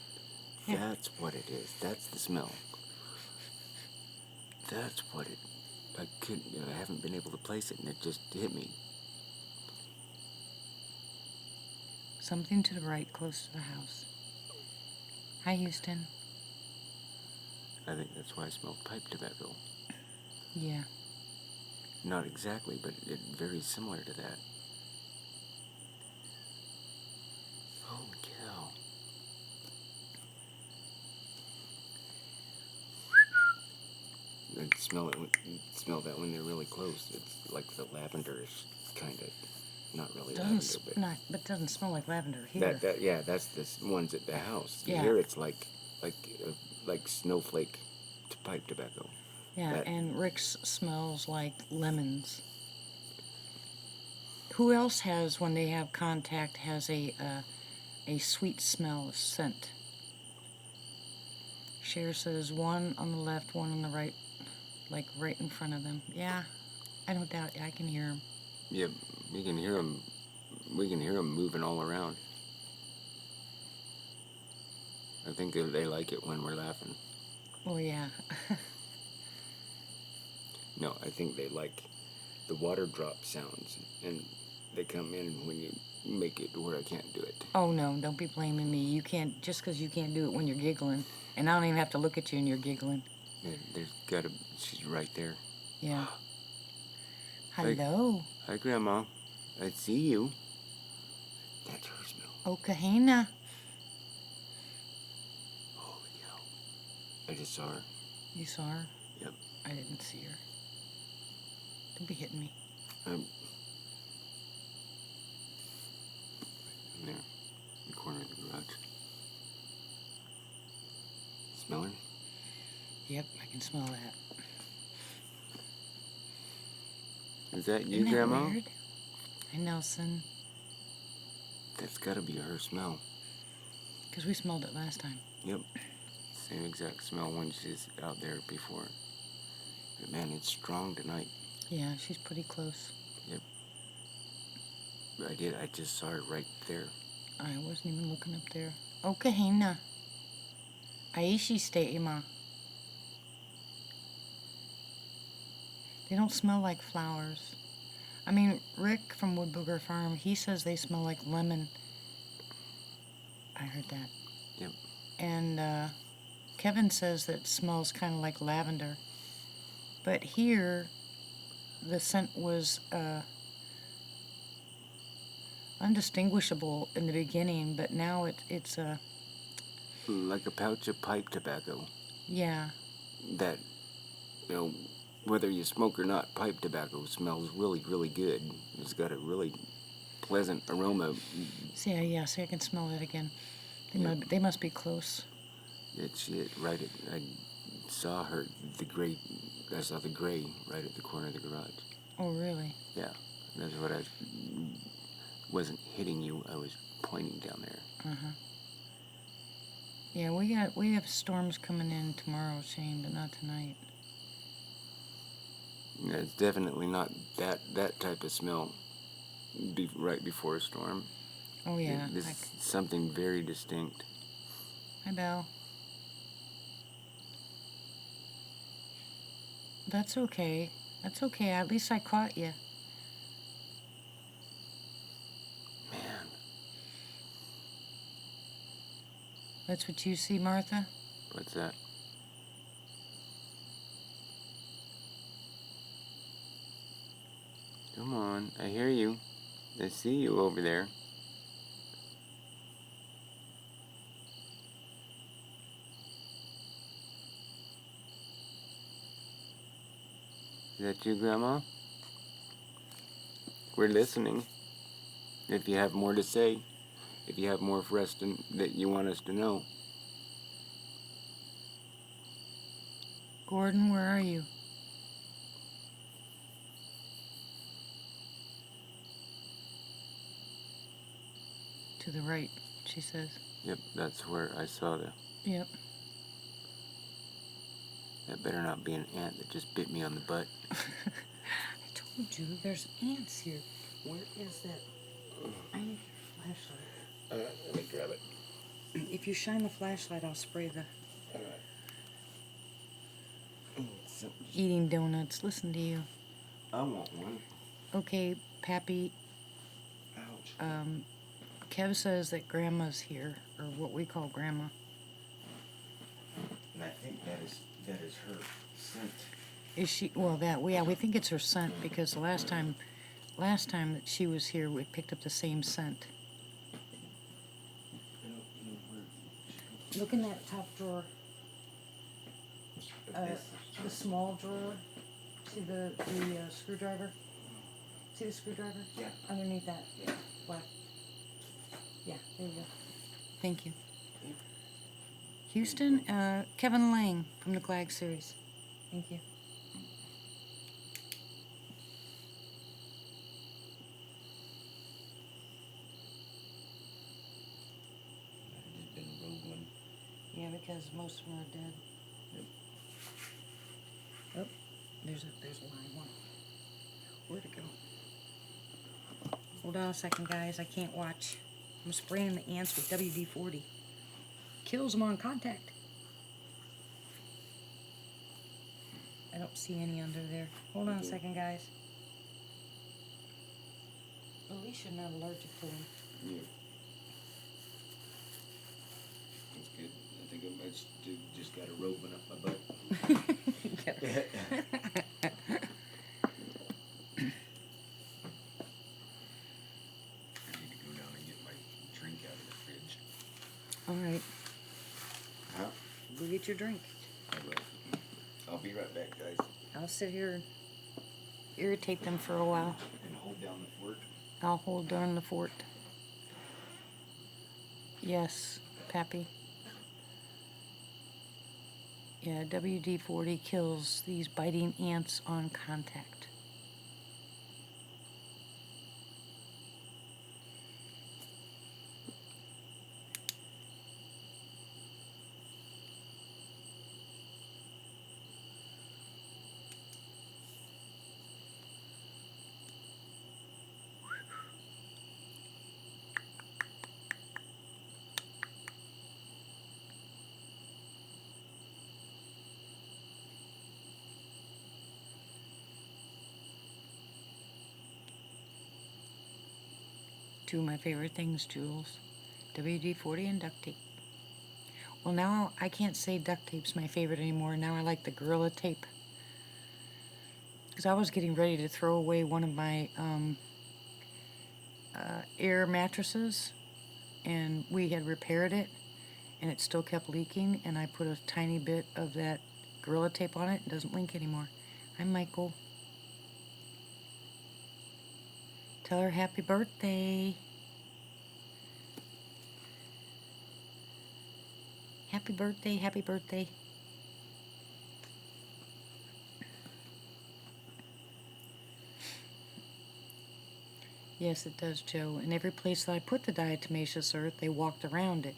Yeah. That's what it is. That's the smell. That's what it... I haven't been able to place it, and it just hit me. Something to the right, close to the house. Hi, Houston. I think that's why I smelled pipe tobacco. Yeah. Not exactly, but very similar to that. Holy cow. I smell that when they're really close. It's like the lavenderish kind of not really Doesn't lavender, s- but not, but doesn't smell like lavender here. yeah, that's the ones at the house. Yeah. Here it's like like snowflake pipe tobacco. Yeah, That- and Rick's smells like lemons. Who else has, when they have contact, has a sweet smell, a scent? Cher says one on the left, one on the right, like right in front of them. Yeah, I don't doubt. I can hear them. Yeah, we can hear them. We can hear them moving all around. I think they like it when we're laughing. Oh yeah. No, I think they like the water drop sounds, and they come in when you make it to where I can't do it. Oh no, don't be blaming me. You can't, just because you can't do it when you're giggling, and I don't even have to look at you and you're giggling. Yeah, there's gotta. She's right there. Yeah. Hey. Hello. Hi, Grandma. I see you. That's her smell. Oh, Kahina. Holy cow! I just saw her. You saw her? Yep. I didn't see her. Don't be hitting me. I'm there, in the corner of the garage. Smell her? Yep, I can smell that. Is that you, Isn't that Grandma? weird? Hi, Nelson. That's gotta be her smell. Because we smelled it last time. Yep. Same exact smell when she's out there before. But man, it's strong tonight. Yeah, she's pretty close. Yep. I just saw her right there. I wasn't even looking up there. Oh, Kahina. Aishi Steima. They don't smell like flowers. I mean, Rick from Wood Booger Farm, he says they smell like lemon. I heard that. Yep. And Kevin says that it smells kind of like lavender. But here, the scent was undistinguishable in the beginning, but now it's Like a pouch of pipe tobacco. yeah. That, you know, whether you smoke or not, pipe tobacco smells really, really good. It's got a really pleasant aroma. See, yeah, see, I can smell that again. Yeah. They must be close. Right at, I saw her, I saw the gray right at the corner of the garage. Oh, really? Yeah, that's what I wasn't hitting you, I was pointing down there. Uh-huh. Yeah, we have storms coming in tomorrow, Shane, but not tonight. Yeah, it's definitely not that type of smell right before a storm. Oh, yeah. This is something very distinct. Hi, Belle. That's okay. That's okay. At least I caught you. Man, That's what you see, Martha? what's that? Come on, I hear you. I see you over there. Is that you, Grandma? We're listening. If you have more to say, if you have more for us that you want us to know. Gordon, where are you? To the right, she says. Yep, that's where I saw the... Yep. That better not be an ant that just bit me on the butt. I told you, there's ants here. Where is that? I need your flashlight. Let me grab it. If you shine the flashlight, I'll spray the... Eating donuts. Listen to you. I want one. Okay, Pappy. Ouch. Kev says that Grandma's here, or what we call Grandma. And I think that is her scent. Is she? Well, we think it's her scent because the last time that she was here, we picked up the same scent. Look in that top drawer. The small drawer. See the screwdriver? See the screwdriver? Yeah. Underneath that. Yeah. Black. Yeah, there you go. Thank you. Houston, Kevin Lang from the Glag series. Thank you. I've just been rolling. Yeah, because most of them are dead. Yep. Oh, there's a live one. Where'd it go? Hold on a second, guys. I can't watch. I'm spraying the ants with WD-40. Kills them on contact. I don't see any under there. Hold on a second, guys. At least you're not allergic to them. Yeah. That's good. I think I might just got a roving up my butt. I need to go down and get my drink out of the fridge. All right. Huh? Go get your drink. I will. I'll be right back, guys. I'll sit here and irritate them for a while. And hold down the fort. I'll hold down the fort. Yes, Pappy. Yeah, WD-40 kills these biting ants on contact. Two of my favorite things, Jules. WD-40 and duct tape. Well, now I can't say duct tape's my favorite anymore. Now I like the Gorilla Tape. Because I was getting ready to throw away one of my air mattresses. And we had repaired it. And it still kept leaking. And I put a tiny bit of that Gorilla Tape on it. It doesn't leak anymore. Hi, Michael. Tell her happy birthday. Happy birthday, happy birthday. Yes, it does, Joe. And every place that I put the diatomaceous earth, they walked around it.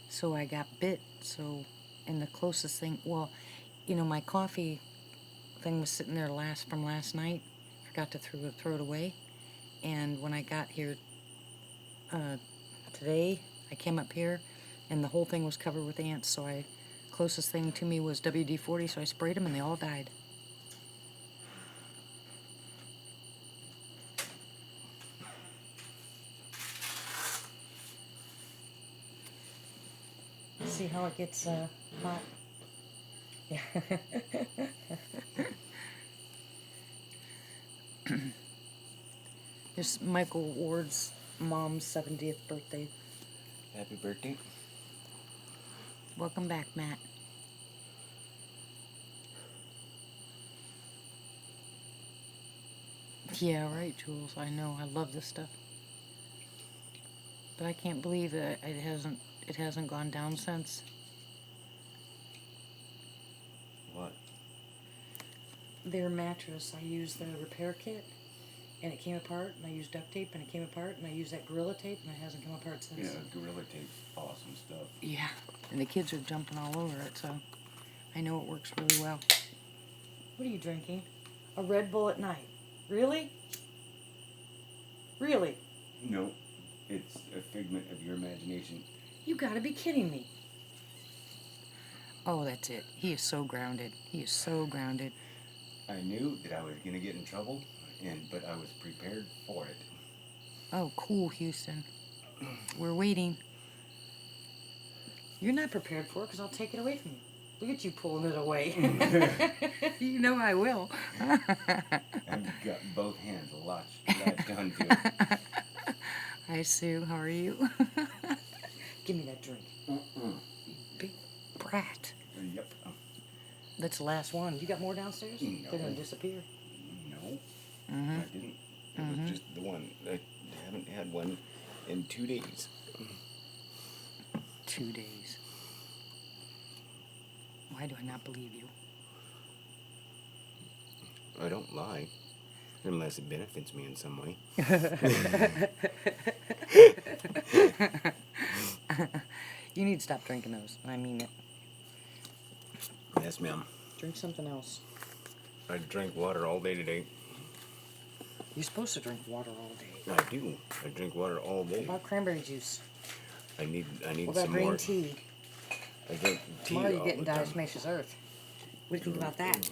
So I got bit. So, and the closest thing, well, you know, my coffee thing was sitting there from last night. Forgot to throw it away. And when I got here today, I came up here, and the whole thing was covered with ants. So closest thing to me was WD-40, so I sprayed them, and they all died. See how it gets hot? Yeah. It's Michael Ward's mom's 70th birthday. Happy birthday. Welcome back, Matt. Yeah, right, Jules. I know. I love this stuff. But I can't believe that it hasn't gone down since. What? Their mattress, I used the repair kit, and it came apart, and I used duct tape, and it came apart, and I used that Gorilla Tape, and it hasn't come apart since. Yeah, Gorilla Tape, awesome stuff. Yeah, and the kids are jumping all over it, so I know it works really well. What are you drinking? A Red Bull at night. Really? Really? No, it's a figment of your imagination. You gotta be kidding me. Oh, that's it. He is so grounded. He is so grounded. I knew that I was going to get in trouble, but I was prepared for it. Oh, cool, Houston. We're waiting. You're not prepared for it because I'll take it away from you. Look at you pulling it away. You know I will. I've got both hands latched onto it. Hi, Sue. How are you? Give me that drink. You big brat. Yep. That's the last one. You got more downstairs? No. They're going to disappear. No, Mm-hmm. I didn't. on. I haven't had one in 2 days. 2 days. Why do I not believe you? I don't lie. Unless it benefits me in some way. You need to stop drinking those. I mean it. Yes, ma'am. Drink something else. I drank water all day today. You're supposed to drink water all day. I do. I drink water all day. What about cranberry juice? I need What about some green more. tea? I drink tea Tomorrow you're all getting the time. diatomaceous earth. What do you think about that?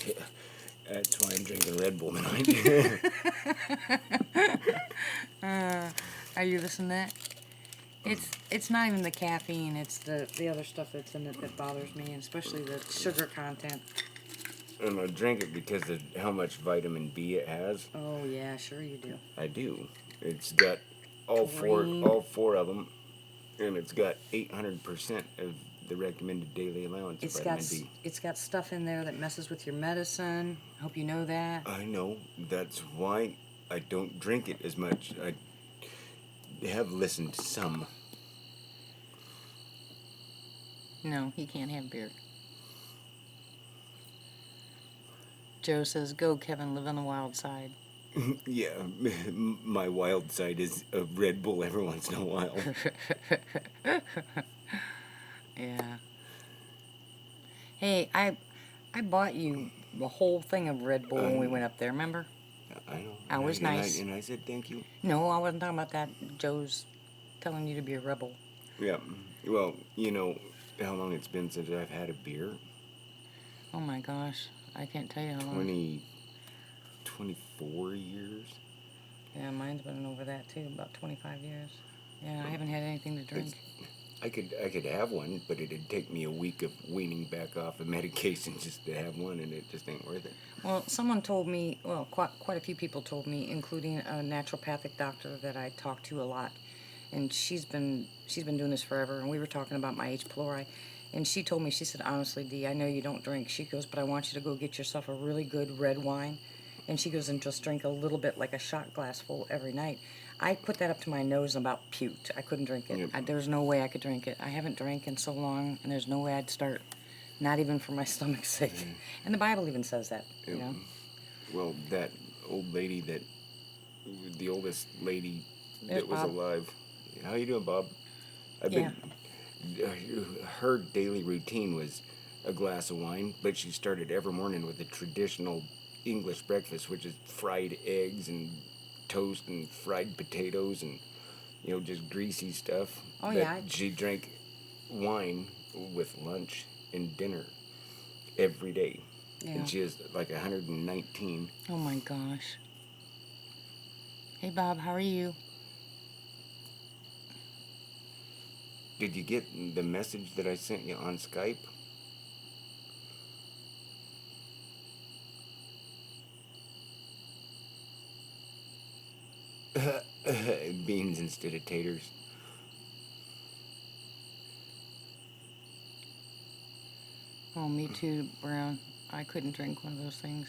Yeah, that's why I'm drinking Red Bull tonight. Are you listening to that? It's not even the caffeine, it's the other stuff that's in it that bothers me, and especially the sugar content. And I drink it because of how much vitamin B it has. Oh yeah, sure you do. I do. It's got all Taurine. four of them, and it's got 800% of the recommended daily allowance of vitamin B. It's got stuff in there that messes with your medicine. I hope you know that. I know. That's why I don't drink it as much. I have listened to some. No, he can't have beer. Joe says, "Go, Kevin, live on the wild side." Yeah, my wild side is a Red Bull every once in a while. Yeah. Hey, I bought you the whole thing of Red Bull when we went up there, remember? I know. I was nice. And I said thank you. No, I wasn't talking about that. Joe's telling you to be a rebel. Yeah. Well, you know how long it's been since I've had a beer? Oh my gosh. I can't tell you how long. 24 years. Yeah, mine's been over that too, about 25 years. Yeah, I haven't had anything to drink. I could have one, but it'd take me a week of weaning back off of medication just to have one, and it just ain't worth it. Well, someone told me, well, quite a few people told me, including a naturopathic doctor that I talk to a lot, and she's been doing this forever, and we were talking about my H. pylori, and she told me, she said, honestly, Dee, I know you don't drink. She goes, but I want you to go get yourself a really good red wine, and she goes, and just drink a little bit, like a shot glass full every night. I put that up to my nose and about puked. I couldn't drink it. Yep. There's no way I could drink it. I haven't drank in so long, and there's no way I'd start. Not even for my stomach's sake. And the Bible even says that, you know. Well, that old lady the oldest lady There's that was Bob. alive. How you doing, Bob? Her daily routine was a glass of wine, but she started every morning with a traditional English breakfast, which is fried eggs and toast and fried potatoes and, you know, just greasy stuff. Oh, But yeah. she drank wine with lunch and dinner every day. Yeah. And she is like 119. Oh my gosh. Hey Bob, how are you? Did you get the message that I sent you on Skype? Beans instead of taters. Oh, me too, Brown. I couldn't drink one of those things.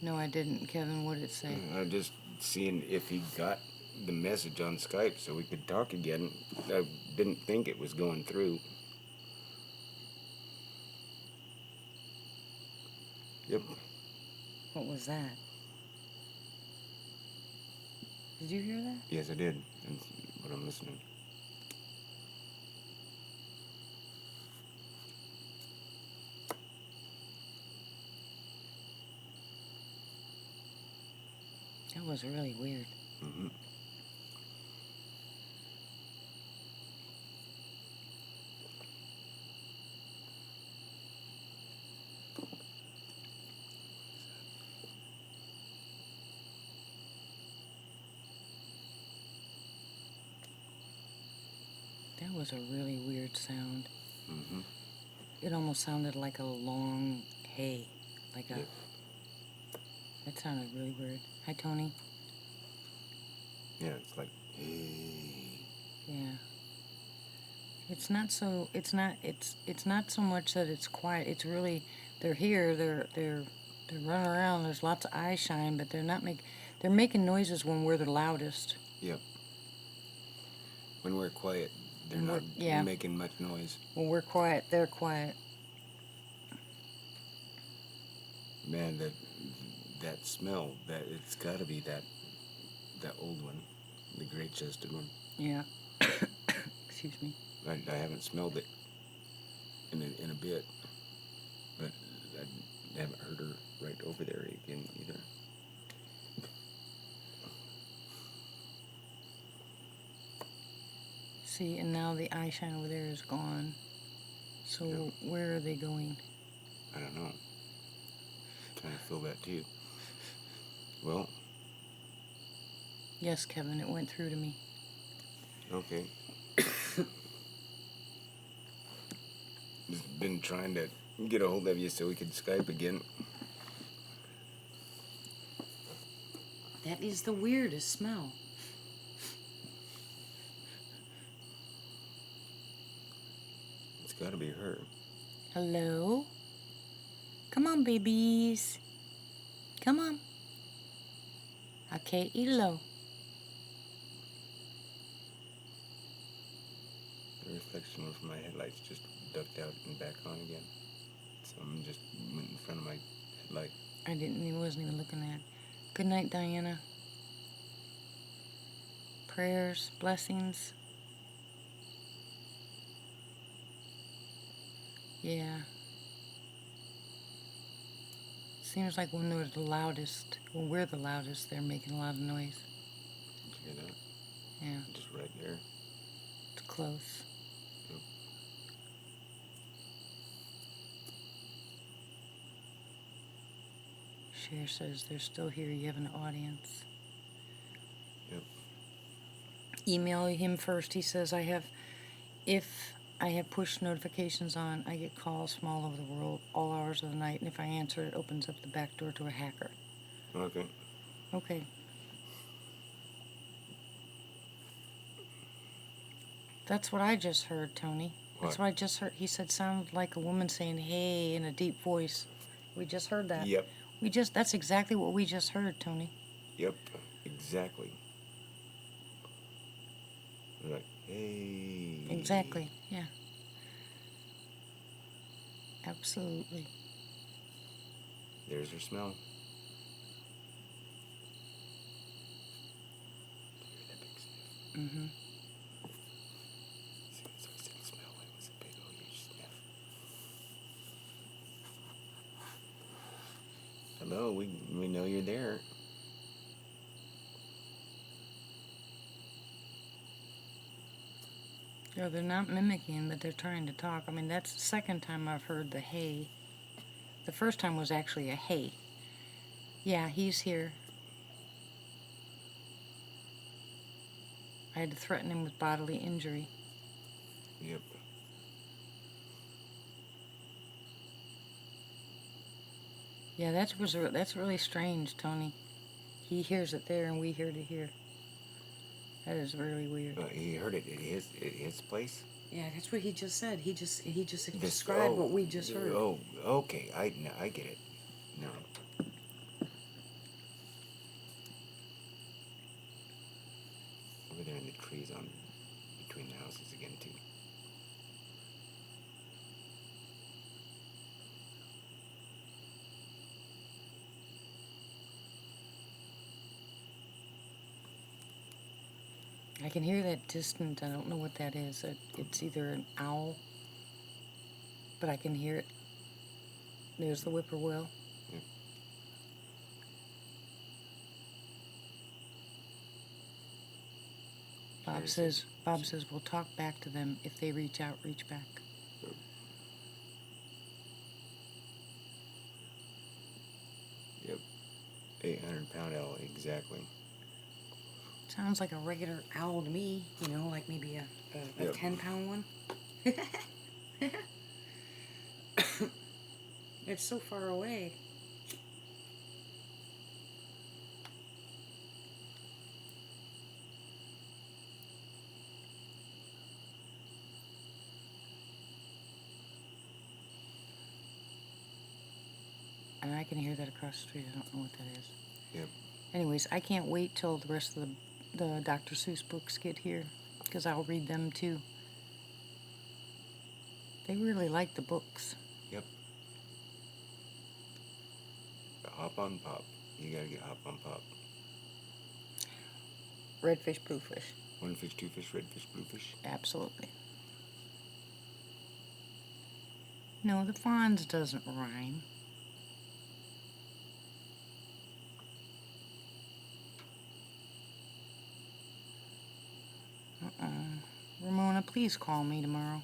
No, I didn't. Kevin, what did it say? I'm just seeing if he got the message on Skype so we could talk again. I didn't think it was going through. Yep. What was that? Did you hear that? Yes, I did. That's what I'm listening. That was really weird. Mm-hmm. That was a really weird sound. Mm-hmm. It almost sounded like a long hey. Like a... Yep. That sounded really weird. Hi, Tony. Yeah, it's like, hey. Yeah. It's not so. It's not so much that it's quiet. It's really they're here. They're running around. There's lots of eye shine, but they're making noises when we're the loudest. Yep. When we're quiet, they're When not yeah. making much noise. When we're quiet, they're quiet. Man, that smell, that it's got to be that old one, the gray-chested one. Yeah. Excuse me. I haven't smelled it in a bit, but I haven't heard her right over there again either. See, and now the eye shine over there is gone. So Yeah. where are they going? I don't know. Trying to feel that too. Well, Yes, Kevin, it went through to me. okay. Just been trying to get a hold of you so we could Skype again. That is the weirdest smell. It's got to be her. Hello? Come on, babies. Come on. Okay, hello. The reflection from my headlights just ducked out and back on again. Something just went in front of my headlight. Wasn't even looking at it. Good night, Diana. Prayers, blessings. Yeah. Seems like when we're the loudest, they're making a lot of noise. Did you hear that? Yeah, Just right there. it's close. Yep. Cher says they're still here. You have an audience. Yep. Email him first. He says if I have push notifications on, I get calls from all over the world, all hours of the night, and if I answer, it opens up the back door to a hacker. Okay. Okay. That's what I just heard, Tony. That's what I just heard. He said sounded like a woman saying "hey" in a deep voice. We just heard that. Yep. That's exactly what we just heard, Tony. Yep. Exactly. Like, hey. Exactly. Yeah. Absolutely. There's her smell. Mm-hmm. See, it's always didn't smell. It was a big old huge sniff. Hello, we know you're there. Yeah, they're not mimicking, but they're trying to talk. I mean, that's the second time I've heard the hey. The first time was actually a hey. Yeah, he's here. I had to threaten him with bodily injury. Yep. Yeah, that's really strange, Tony. He hears it there, and we hear it here. That is really weird. He heard it at his place. Yeah, that's what he just said. He just described what we just heard. Oh, okay. I get it. No. Over there in the trees on between the houses again too. I can hear that distant. I don't know what that is. It's either an owl, but I can hear it. There's the whippoorwill. Yep. Bob says we'll talk back to them. If they reach out, reach back. Yep. 800-pound owl, exactly. Sounds like a regular owl to me. You know, like maybe a Yep. 10-pound one. It's so far away. And I can hear that across the street. I don't know what that is. Yep. Anyways, I can't wait till the rest of the Dr. Seuss books get here, because I'll read them too. They really like the books. Yep. Hop on pop. You gotta get hop on pop. Redfish, bluefish. One fish, two fish, red fish, blue fish. Absolutely. No, the Fonz doesn't rhyme. Ramona, please call me tomorrow.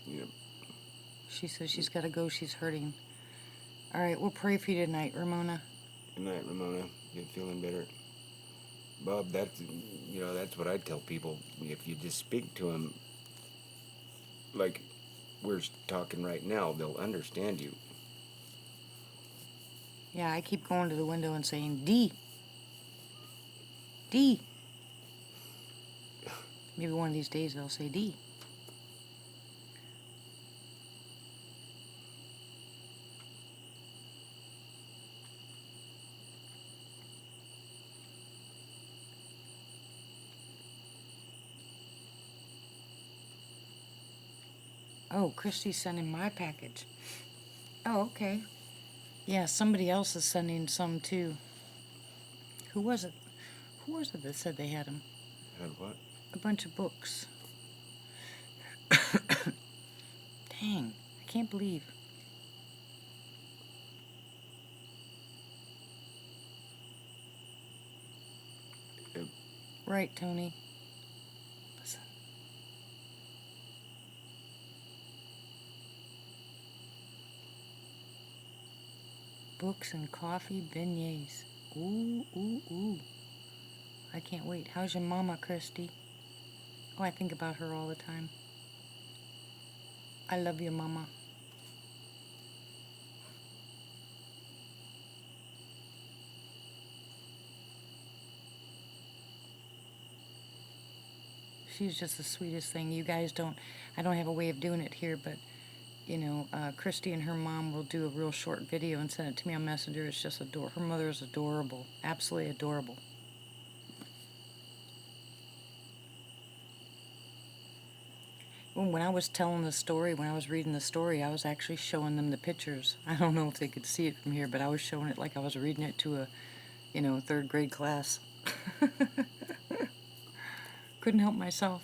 Yep. She says she's got to go. She's hurting. All right, we'll pray for you tonight, Ramona. Good night, Ramona. Get feeling better. Bob, that's what I tell people. If you just speak to them like we're talking right now, they'll understand you. Yeah, I keep going to the window and saying, D. D. Maybe one of these days they'll say D. Oh, Christie's sending my package. Oh, okay. Yeah, somebody else is sending some too. Who was it? Who was it that said they had them? Had what? A bunch of books. Dang, I can't believe. Yep. Right, Tony. Listen. Books and coffee, beignets. Ooh, ooh, ooh. I can't wait. How's your mama, Christie? Oh, I think about her all the time. I love your mama. She's just the sweetest thing. You guys don't, I don't have a way of doing it here, but, you know, Christy and her mom will do a real short video and send it to me on Messenger. It's just adorable. Her mother is adorable. Absolutely adorable. When I was telling the story, when I was reading the story, I was actually showing them the pictures. I don't know if they could see it from here, but I was showing it like I was reading it to a, you know, third grade class. Couldn't help myself.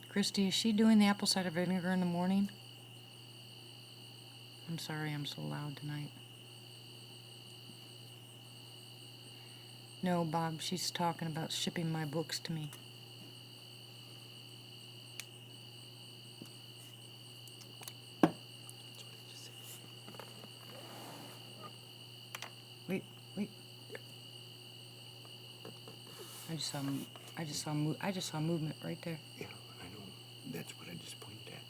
Christy, is she doing the apple cider vinegar in the morning? I'm sorry I'm so loud tonight. No, Bob, she's talking about shipping my books to me. Wait. I just saw movement right there. Yeah, I know. That's what I just pointed at.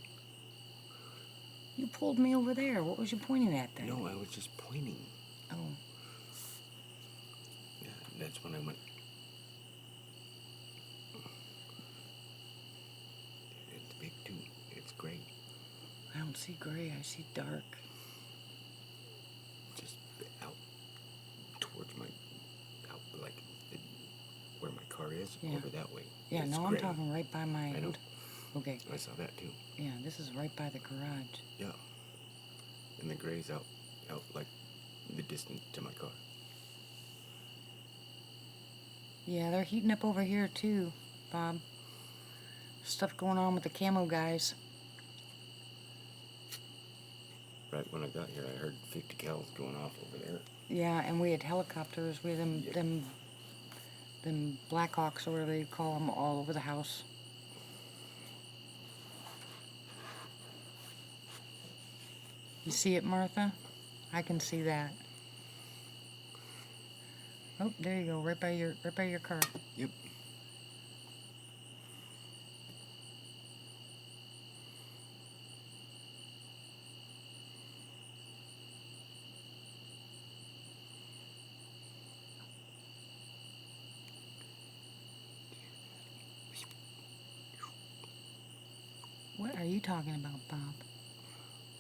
You pulled me over there. What was you pointing at then? No, I was just pointing. Oh. Yeah, that's when I went. It's big too. It's great. I don't see gray. I see dark. Just out towards like where my car is, Yeah. over that way. Yeah, It's no, gray. I'm talking right by my... I know. Okay. I saw that too. Yeah, this is right by the garage. Yeah. And the gray's out like the distance to my car. Yeah, they're heating up over here too, Bob. Stuff going on with the camo guys. Right when I got here, I heard 50 cals going off over there. Yeah, and we had helicopters. We had them Blackhawks, or whatever you call them, all over the house. You see it, Martha? I can see that. Oh, there you go, right by your car. Yep. What are you talking about, Bob?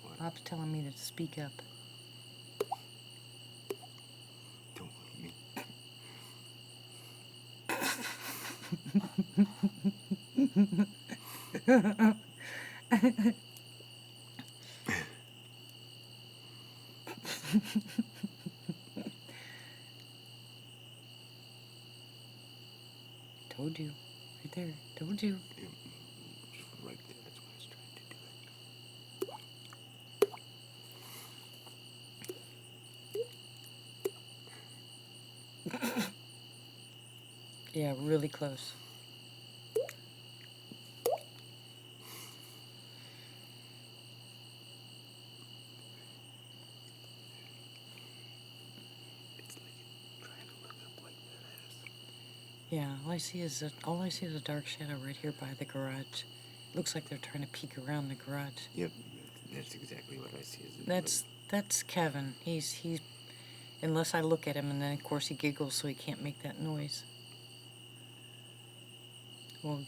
What? Bob's telling me to speak up. Don't look at me. Told you. Right there. Told you. Yep. Just right there. That's what I was trying to do. Yeah, really close. It's like trying to look up like that ass. Yeah, all I see is a dark shadow right here by the garage. Looks like they're trying to peek around the garage. Yep. That's exactly what I see. That's Kevin. He's unless I look at him, and then of course he giggles so he can't make that noise. Well,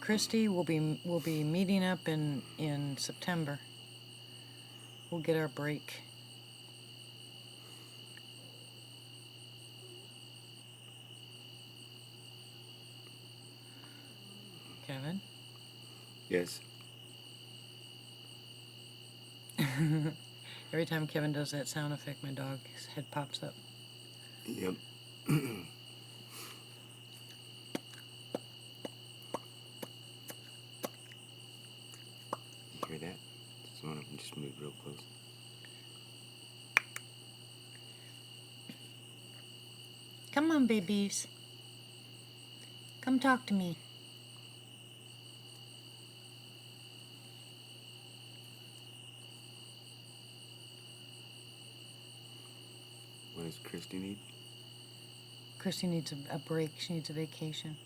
Christie will be meeting up in September. We'll get our break. Kevin? Yes. Every time Kevin does that sound effect, my dog's head pops up. Yep. You hear that? Just one of them just moved real close. Come on, babies. Come talk to me. What does Christy need? Christy needs a break. She needs a vacation.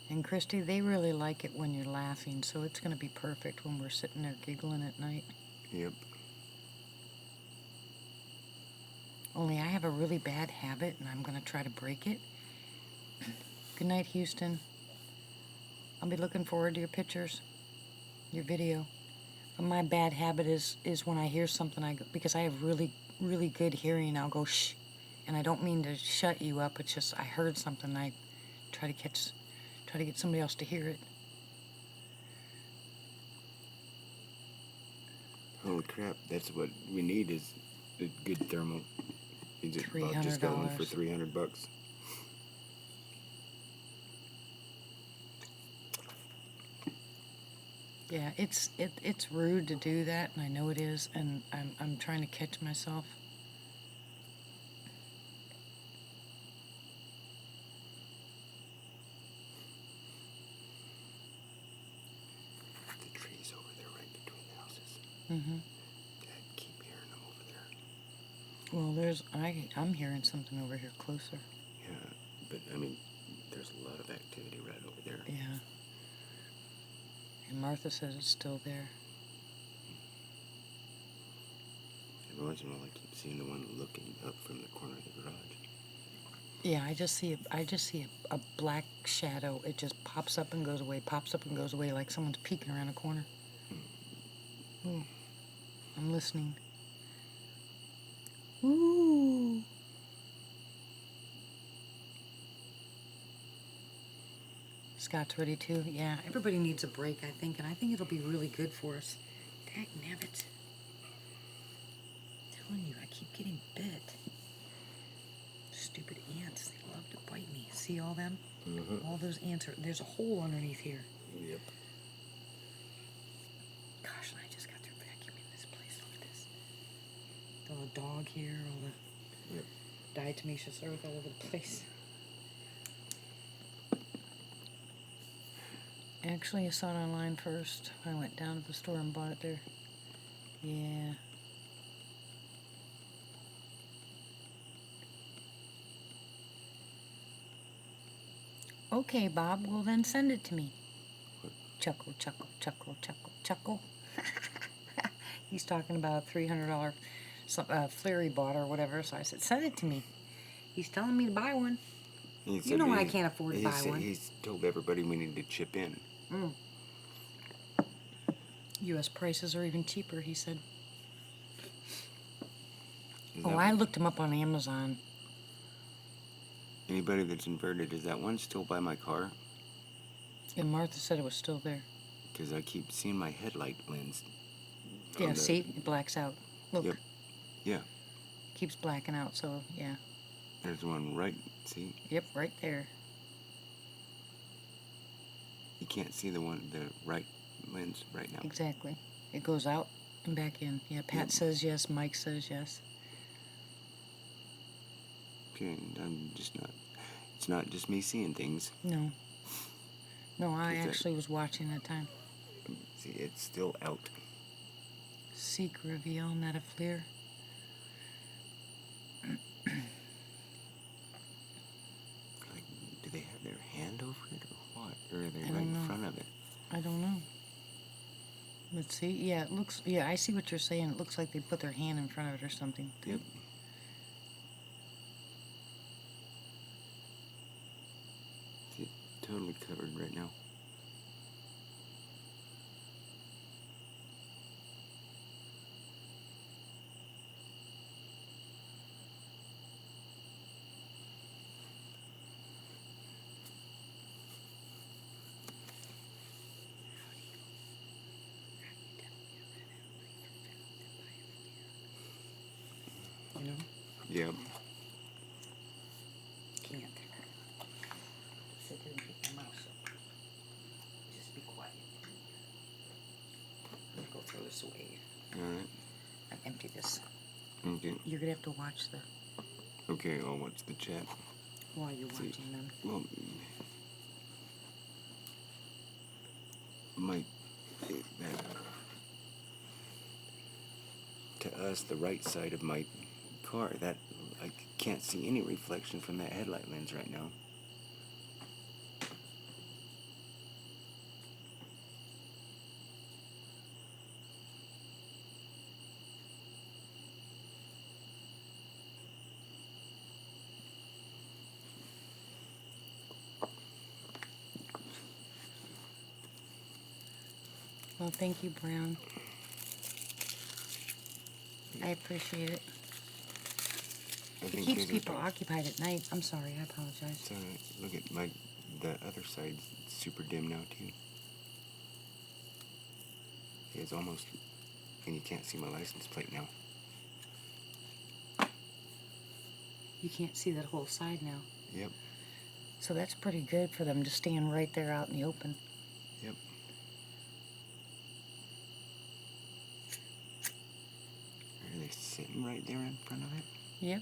And Christy, they really like it when you're laughing, so it's going to be perfect when we're sitting there giggling at night. Yep. Only I have a really bad habit, and I'm going to try to break it. Good night, Houston. I'll be looking forward to your pictures, your video. But my bad habit is when I hear something, because I have really, really good hearing, I'll go shh. And I don't mean to shut you up, it's just I heard something, I try to get somebody else to hear it. Holy crap, that's what we need is a good thermal. He's just got one for $300. $300. Yeah, it's rude to do that, and I know it is, and I'm trying to catch myself. The trees over there right between the houses. Mm-hmm. I keep hearing them over there. Well, I'm hearing something over here closer. Yeah, but I mean, there's a lot of activity right over there. Yeah. And Martha says it's still there. Every once in a while, I keep seeing the one looking up from the corner of the garage. Yeah, I just see a black shadow. It just pops up and goes away, like someone's peeking around a corner. Ooh, I'm listening. Ooh. Scott's ready too. Yeah, everybody needs a break, I think, and I think it'll be really good for us. Dagnabbit. I'm telling you, I keep getting bit. Stupid ants, they love to bite me. See all them? Mm-hmm. All those ants there's a hole underneath here. Yep. Gosh, and I just got through vacuuming this place. Look at this. All the dog here, all the diatomaceous earth all over the place. Actually, I saw it online first. I went down to the store and bought it there. Yeah. Okay, Bob, well then send it to me. Chuckle, chuckle, chuckle, chuckle, chuckle. He's talking about a $300 flare he bought or whatever, so I said, send it to me. He's telling me to buy one. He You said know he- I can't afford to buy one. He's told everybody we need to chip in. U.S. prices are even cheaper, he said. Is Oh, that I looked him up on Amazon. Anybody that's inverted, is that one still by my car? And Martha said it was still there. Because I keep seeing my headlight lens. Yeah, see? It blacks out. Look. Yep. Yeah. Keeps blacking out, so yeah. There's one right, see? Yep, right there. You can't see the right lens right now. Exactly. It goes out and back in. Yeah, Pat says yes, Mike says yes. Okay, I'm just not, it's not just me seeing things. No. No, I Is that- actually was watching that time. See, it's still out. Seek reveal, not a flare. Like, do they have their hand over it or what? Or are they I right don't in know. front of it? I don't know. Let's see. Yeah, it looks. Yeah, I see what you're saying. It looks like they put their hand in front of it or something. Yep. See, it's totally covered right now. You know? Yep. Can't. Sit there and keep your mouth shut. Just be quiet. I'm gonna go throw this away Alright. and empty this. Okay. You're gonna have to watch the Okay, I'll watch the chat. while you're See. watching them. Well, my, to us, the right side of my car, that I can't see any reflection from that headlight lens right now. Well, thank you, Brown. I appreciate it. I It think keeps these are people dark. occupied at night. I'm sorry, I apologize. It's alright. Look at the other side's super dim now too. It's almost, and you can't see my license plate now. You can't see that whole side now. Yep. So that's pretty good for them to stand right there out in the open. Yep. Are they sitting right there in front of it? Yep.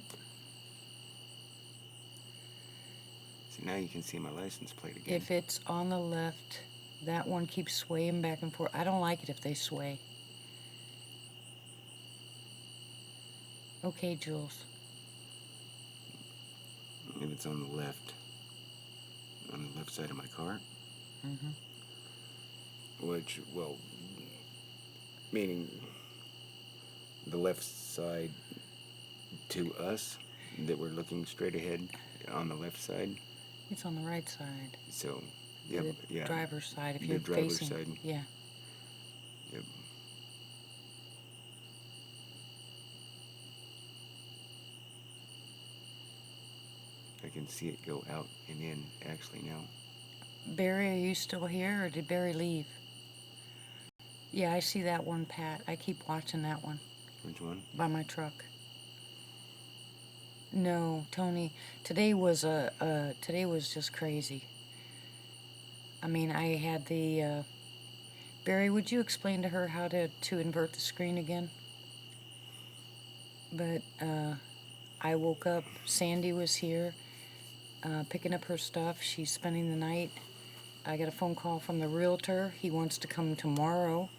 So now you can see my license plate again. If it's on the left, that one keeps swaying back and forth. I don't like it if they sway. Okay, Jules. If it's on the left side of my car, which, well, meaning the left side to us, that we're looking straight ahead on the left side. It's on the right side. So, yep, The yeah. driver's side. If The you're driver's facing. side. Yeah. Yep. I can see it go out and in actually now. Barry, are you still here or did Barry leave? Yeah, I see that one, Pat. I keep watching that one Which one? by my truck. No, Tony. Today was just crazy. I mean, I had the Barry, would you explain to her how to invert the screen again? But I woke up, Sandy was here picking up her stuff. She's spending the night. I got a phone call from the Realtor. He wants to come tomorrow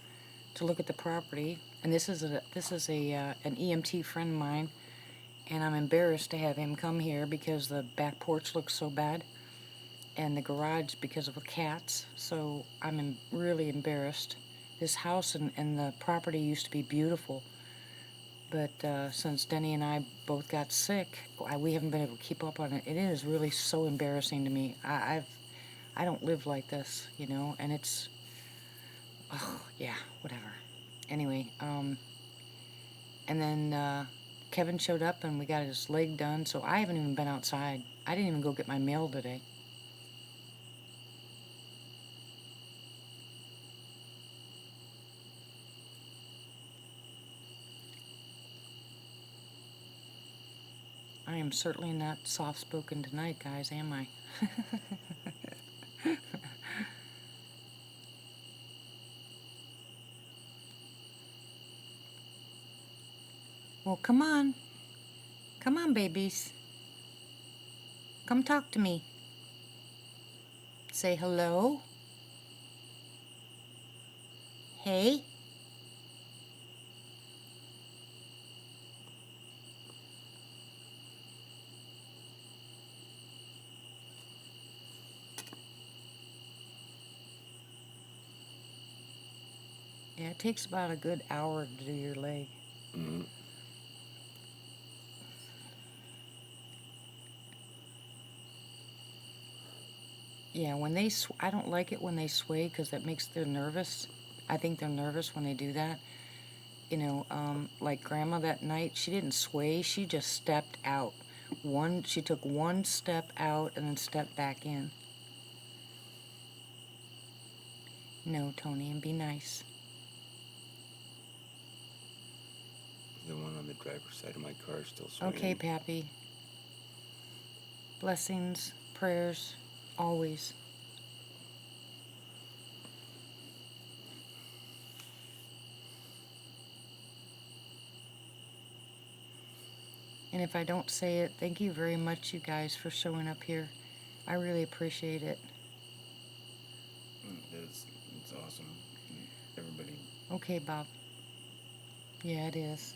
to look at the property. And this is an EMT friend of mine. And I'm embarrassed to have him come here because the back porch looks so bad. And the garage because of the cats. So I'm really embarrassed. This house and the property used to be beautiful. But since Denny and I both got sick, we haven't been able to keep up on it. It is really so embarrassing to me. I don't live like this, you know, and it's, oh, yeah, whatever. Anyway, and then Kevin showed up and we got his leg done, so I haven't even been outside. I didn't even go get my mail today. I am certainly not soft-spoken tonight, guys, am I? Well, come on. Come on, babies. Come talk to me. Say hello. Hey. Yeah, it takes about a good hour to do your leg. Mm-hmm. Yeah, when they I don't like it when they sway because that makes them nervous. I think they're nervous when they do that. You know, like Grandma that night, she didn't sway. She just stepped out. She took one step out and then stepped back in. No, Tony, and be nice. The one on the driver's side of my car is still swinging. Okay, Pappy. Blessings, prayers, always. And if I don't say it, thank you very much, you guys, for showing up here. I really appreciate it. It's awesome. Everybody. Okay, Bob. Yeah, it is.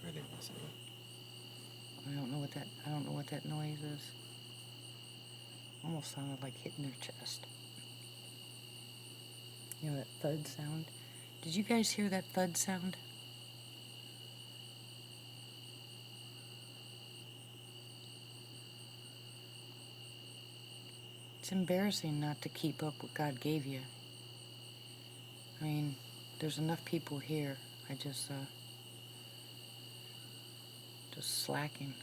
Where are they messing with? I don't know what that noise is. Almost sounded like hitting their chest. You know that thud sound? Did you guys hear that thud sound? It's embarrassing not to keep up what God gave you. I mean, there's enough people here. I just slacking.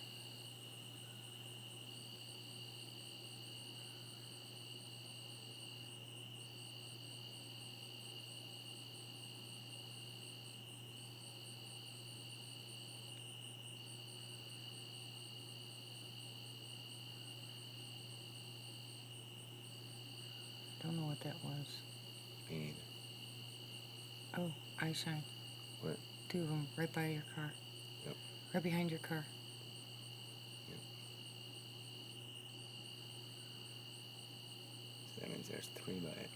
Don't know what that was. Me neither. Oh, eye shine. What? 2 of them, right by your car. Yep. Right behind your car. Yep. So that means there's 3 by it.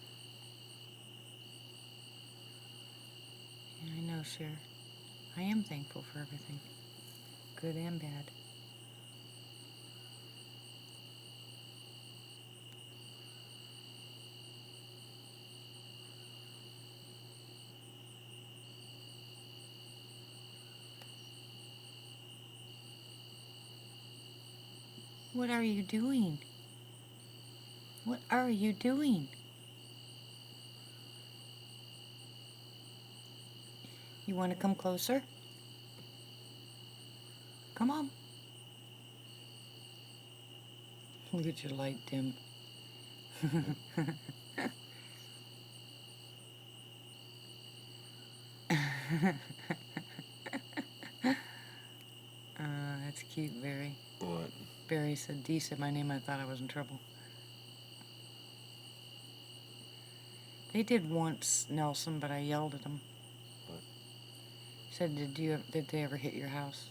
Yeah, I know, Cher. I am thankful for everything, good and bad. What are you doing? What are you doing? You want to come closer? Come on. Look at your light dim. That's cute, Barry. What? Barry said, Dee said my name, I thought I was in trouble. They did once, Nelson, but I yelled at them. What? Said, did they ever hit your house?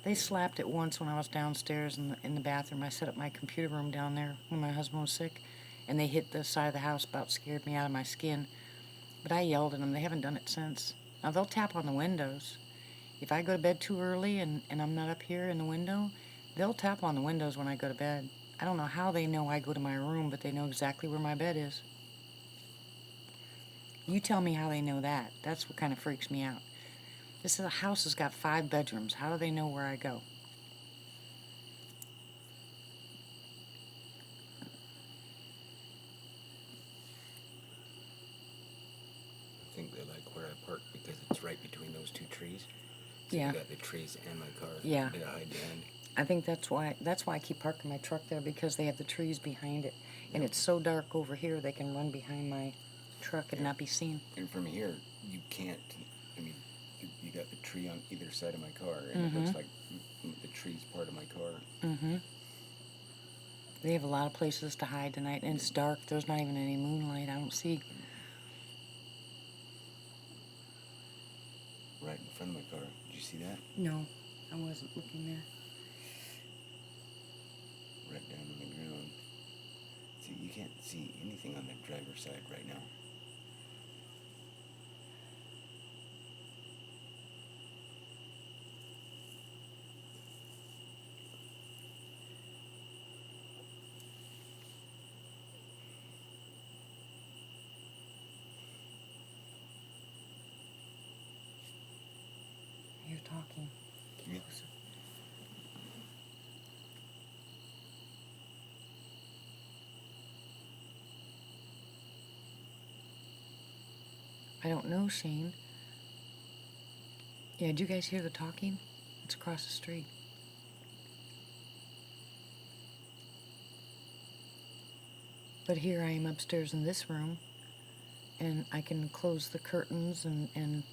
They slapped it once when I was downstairs in the bathroom. I set up my computer room down there when my husband was sick, and they hit the side of the house, about scared me out of my skin. But I yelled at them. They haven't done it since. Now, they'll tap on the windows. If I go to bed too early and I'm not up here in the window, they'll tap on the windows when I go to bed. I don't know how they know I go to my room, but they know exactly where my bed is. You tell me how they know that. That's what kind of freaks me out. This is a house has got 5 bedrooms. How do they know where I go? I think they like where I park because it's right between those 2 trees. So Yeah. you got the trees and my car. Yeah. To hide behind. I think that's why I keep parking my truck there, because they have the trees behind it. And it's so dark over here, they can run behind my truck and not be seen. And from here, you can't. I mean, you got the tree on either side of my car, and it looks like the tree's part of my car. Mm-hmm. They have a lot of places to hide tonight, and it's dark. There's not even any moonlight. I don't see. Right in front of my car. Did you see that? No, I wasn't looking there. Right down on the ground. See, you can't see anything on the driver's side right now. You're talking. Yeah. I don't know, Shane. Yeah, did you guys hear the talking? It's across the street. But here I am upstairs in this room, and I can close the curtains and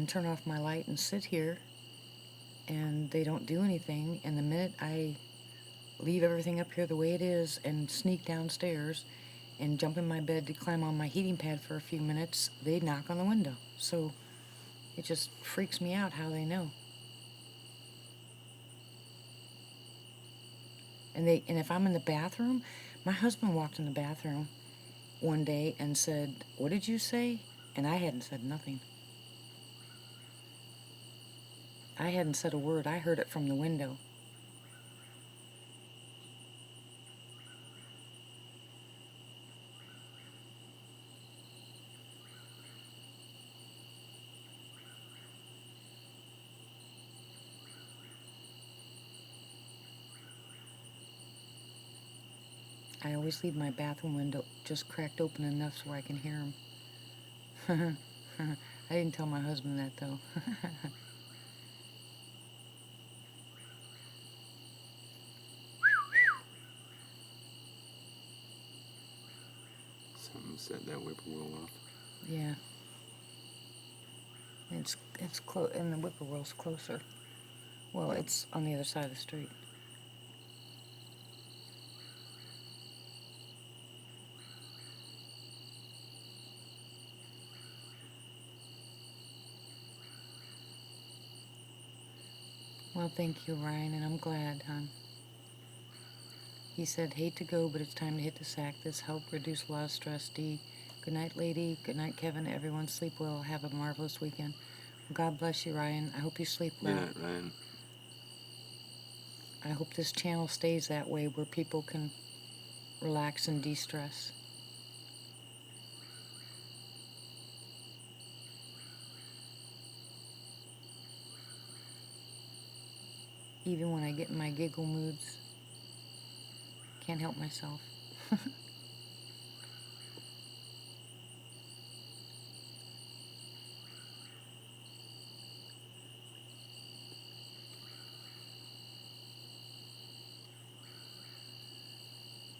turn off my light and sit here, and they don't do anything. And the minute I leave everything up here the way it is and sneak downstairs and jump in my bed to climb on my heating pad for a few minutes, they knock on the window. So it just freaks me out how they know. And if I'm in the bathroom, my husband walked in the bathroom one day and said, "What did you say?" And I hadn't said nothing. I hadn't said a word. I heard it from the window. I always leave my bathroom window just cracked open enough so I can hear him. I didn't tell my husband that, though. Something set that whippoorwill off. Yeah. It's close, and the whippoorwill's closer. Well, it's on the other side of the street. Well, thank you, Ryan, and I'm glad, hon. He said, "Hate to go, but it's time to hit the sack. This helped reduce a lot of stress, Dee. Good night, lady. Good night, Kevin. Everyone sleep well. Have a marvelous weekend." God bless you, Ryan. I hope you sleep well. Good night, Ryan. I hope this channel stays that way, where people can relax and de-stress. Even when I get in my giggle moods, can't help myself.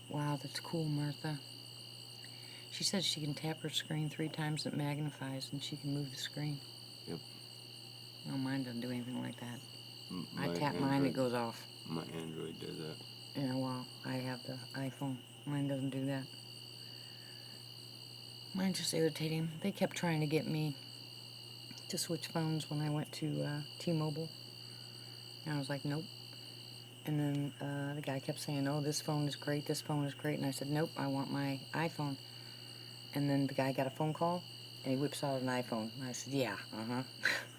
Wow, that's cool, Martha. She says she can tap her screen 3 times, it magnifies, and she can move the screen. Yep. No, mine doesn't do anything like that. I My tap mine, it goes off. My Android does that. Yeah, well, I have the iPhone. Mine doesn't do that. Mine's just irritating. They kept trying to get me to switch phones when I went to T-Mobile. And I was like, nope. And then the guy kept saying, "Oh, this phone is great, this phone is great." And I said, "Nope, I want my iPhone." And then the guy got a phone call, and he whips out an iPhone. And I said, "Yeah, uh-huh."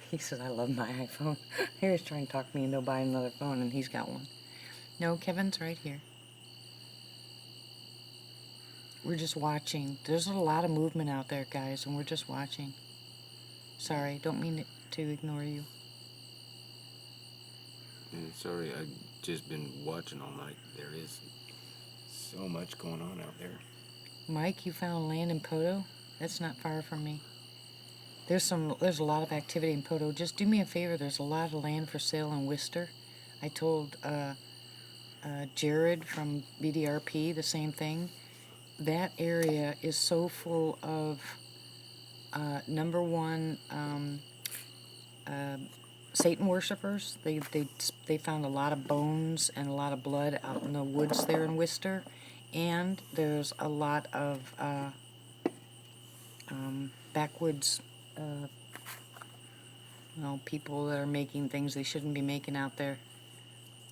He said, "I love my iPhone." He was trying to talk me into buying another phone, and he's got one. No, Kevin's right here. We're just watching. There's a lot of movement out there, guys, and we're just watching. Sorry, don't mean to ignore you. Sorry, I've just been watching all night. There is so much going on out there. Mike, you found land in Poto? That's not far from me. There's a lot of activity in Poto. Just do me a favor. There's a lot of land for sale in Worcester. I told Jared from BDRP the same thing. That area is so full of number one Satan worshippers. They found a lot of bones and a lot of blood out in the woods there in Worcester, and there's a lot of backwoods, people that are making things they shouldn't be making out there.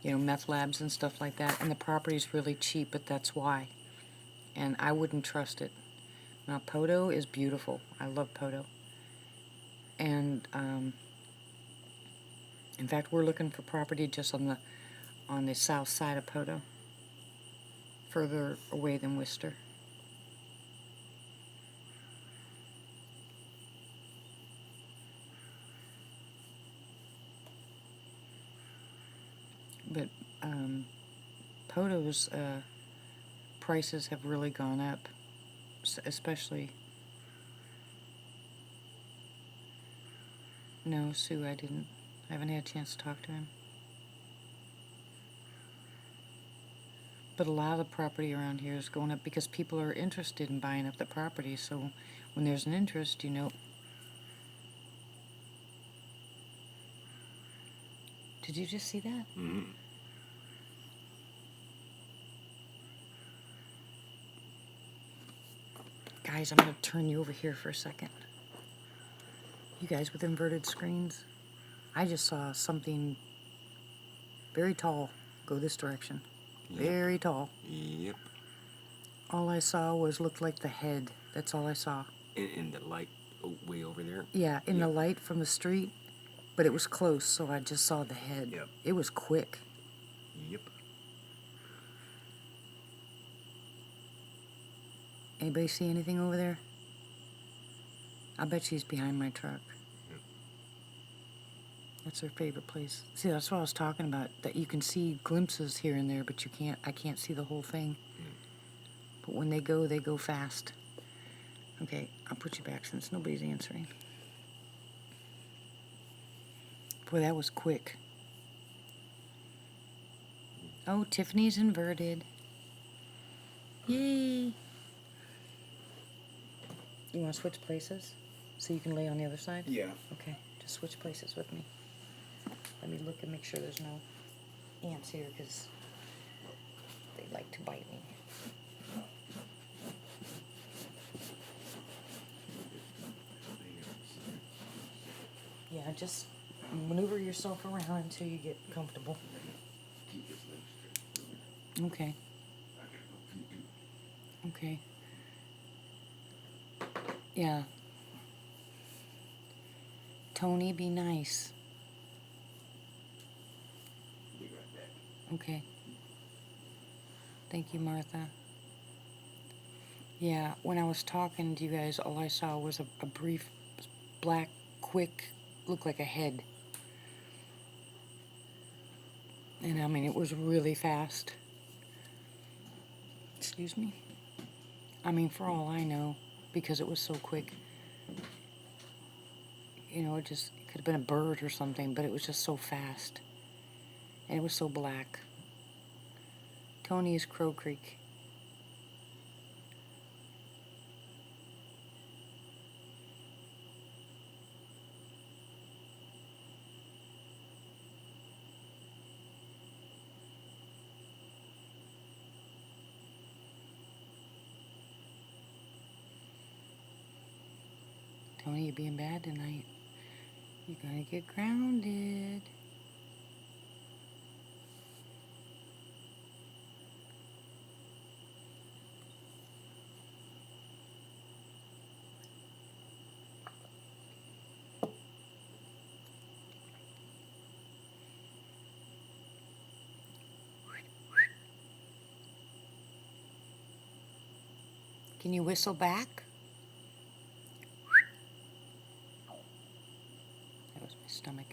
Meth labs and stuff like that. And the property's really cheap, but that's why. And I wouldn't trust it. Now, Poto is beautiful. I love Poto. And in fact, we're looking for property just on the south side of Poto, further away than Worcester. But Poto's prices have really gone up, especially. No, Sue, I didn't. I haven't had a chance to talk to him. But a lot of the property around here is going up because people are interested in buying up the property. So when there's an interest, Did you just see that? Mm-hmm. Guys, I'm going to turn you over here for a second. You guys with inverted screens, I just saw something very tall go this direction. Yep. Very tall. Yep. All I saw looked like the head. That's all I saw. In the light way over there? Yeah, in the light from the street. But it was close, so I just saw the head. Yep. It was quick. Yep. Anybody see anything over there? I bet she's behind my truck. Yep. That's her favorite place. See, that's what I was talking about. That you can see glimpses here and there, but I can't see the whole thing. But when they go fast. Okay, I'll put you back since nobody's answering. Boy, that was quick. Oh, Tiffany's inverted. Yay! You want to switch places? So you can lay on the other side? Yeah. Okay, just switch places with me. Let me look and make sure there's no ants here, because they like to bite me. Yeah, just maneuver yourself around until you get comfortable. Okay. Okay. Yeah. Tony, be nice. Be right back. Okay. Thank you, Martha. Yeah, when I was talking to you guys, all I saw was a brief, black, quick, looked like a head. And I mean, it was really fast. Excuse me? I mean, for all I know, because it was so quick. It could have been a bird or something, but it was just so fast. And it was so black. Tony is Crow Creek. Tony, you're being bad tonight. You're gonna get grounded. Can you whistle back? That was my stomach.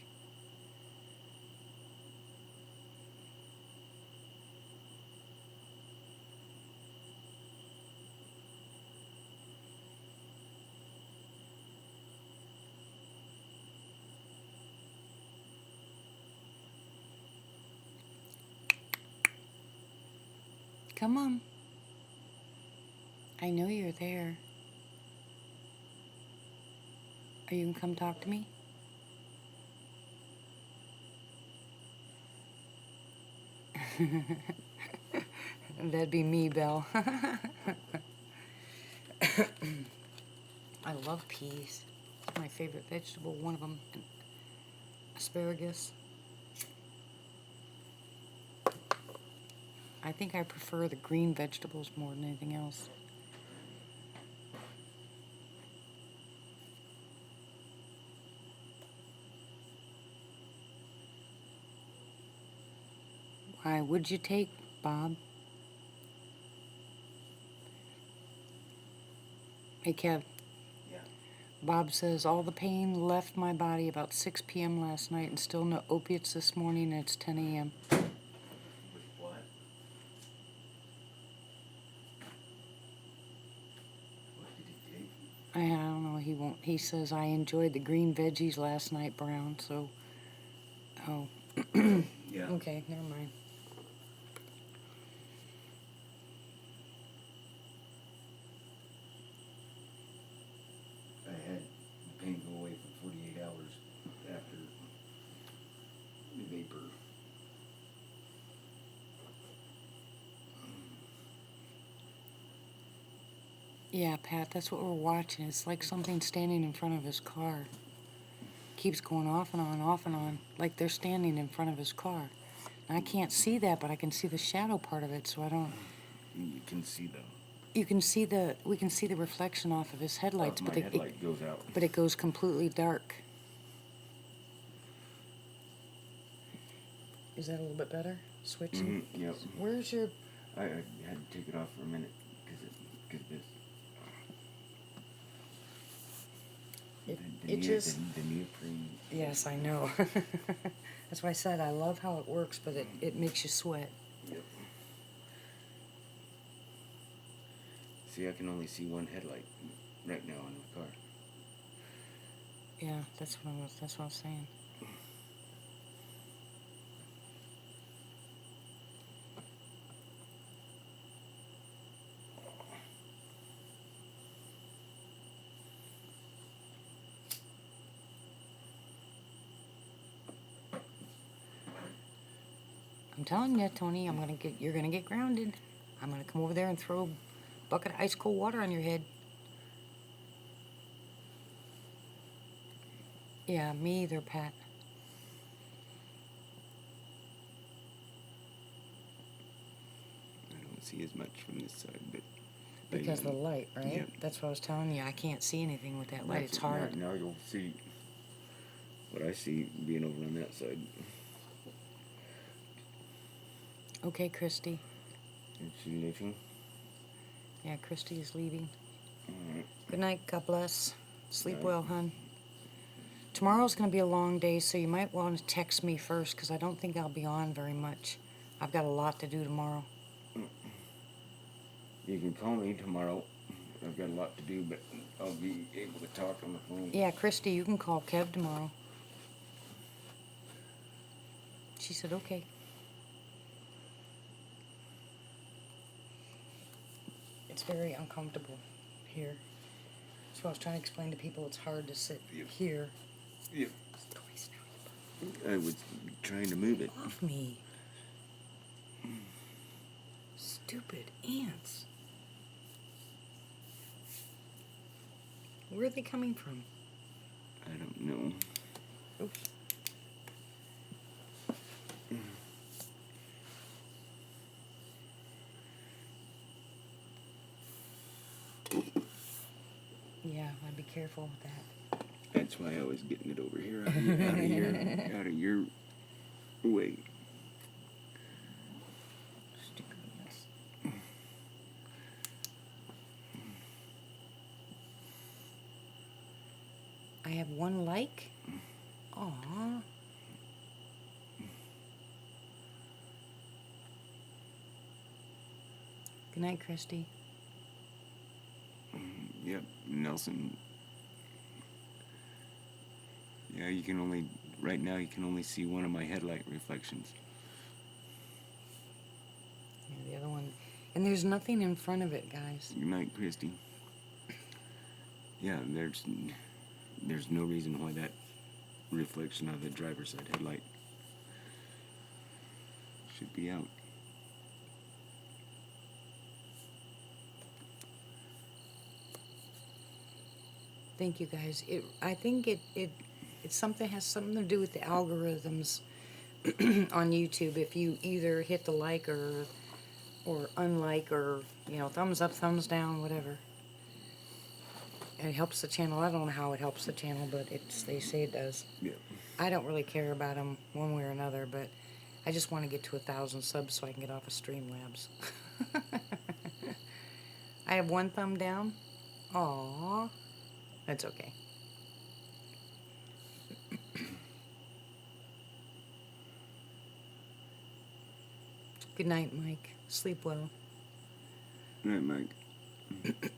Come on. I know you're there. Are you gonna come talk to me? That'd be me, Belle. I love peas. It's my favorite vegetable, one of them. And asparagus. I think I prefer the green vegetables more than anything else. Why, would you take, Bob? Hey, Kev. Yeah. Bob says, all the pain left my body about 6 p.m. last night and still no opiates this morning, and it's 10 a.m. With what? What did he take? I don't know, he won't. He says, I enjoyed the green veggies last night, Brown, so... Oh. Yeah. Okay, never mind. I had the pain go away for 48 hours after the vapor. Yeah, Pat, that's what we're watching. It's like something standing in front of his car. Keeps going off and on, like they're standing in front of his car. And I can't see that, but I can see the shadow part of it, so I don't... You can see them. You can see the... We can see the reflection off of his headlights, My headlight goes out. but it goes completely dark. Is that a little bit better? Switching? Mm-hmm, yep. Where's your... I had to take it off for a minute because this. It just... The neoprene. Yes, I know. That's why I said I love how it works, but it makes you sweat. Yep. See, I can only see one headlight right now in the car. Yeah, that's what I was saying. I'm telling you, Tony, you're gonna get grounded. I'm gonna come over there and throw a bucket of ice cold water on your head. Yeah, me either, Pat. I don't see as much from this side, but Because of the light, right? Yeah. That's what I was telling you. I can't see anything with that light. It's hard. Now you'll see what I see being over on that side. Okay, Christie. Is she leaving? Yeah, Christie is leaving. Alright. Good night. God bless. Sleep Night. well, hon. Tomorrow's going to be a long day, so you might want to text me first, because I don't think I'll be on very much. I've got a lot to do tomorrow. You can call me tomorrow. I've got a lot to do, but I'll be able to talk on the phone. Yeah, Christy, you can call Kev tomorrow. She said, okay. It's very uncomfortable here. So I was trying to explain to people it's hard to sit here. Yeah. I was trying to move it. Off me. Stupid ants. Where are they coming from? I don't know. Oops. Yeah, I'd be careful with that. That's why I was getting it over here, out of your way. Stupid ants. one like? Aww. Good night, Christie. Yep, Nelson. Yeah, you can only, right now, you can only see one of my headlight reflections. Yeah, the other one. And there's nothing in front of it, guys. Good night, Christie. Yeah, there's no reason why that reflection of the driver's side headlight should be out. Thank you, guys. I think it's something, has something to do with the algorithms on YouTube. If you either hit the like or unlike, or thumbs up, thumbs down, whatever, it helps the channel. I don't know how it helps the channel, but they say it does. Yeah. I don't really care about them one way or another, but I just want to get to 1,000 subs so I can get off of Streamlabs. I have one thumb down. Aww. That's okay. Good night, Mike. Sleep well. Good night, Mike.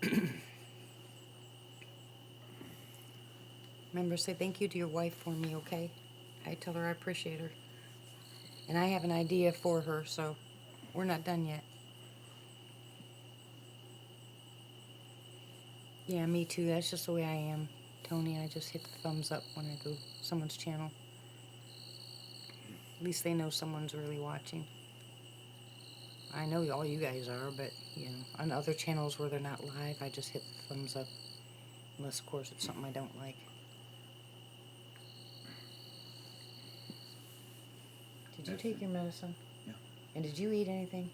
Remember, say thank you to your wife for me, okay? I tell her I appreciate her. And I have an idea for her, so we're not done yet. Yeah, me too. That's just the way I am, Tony. I just hit the thumbs up when I go someone's channel. At least they know someone's really watching. I know all you guys are, but, on other channels where they're not live, I just hit the thumbs up. Unless, of course, it's something I don't like. Did you take your medicine? Yeah. And did you eat anything?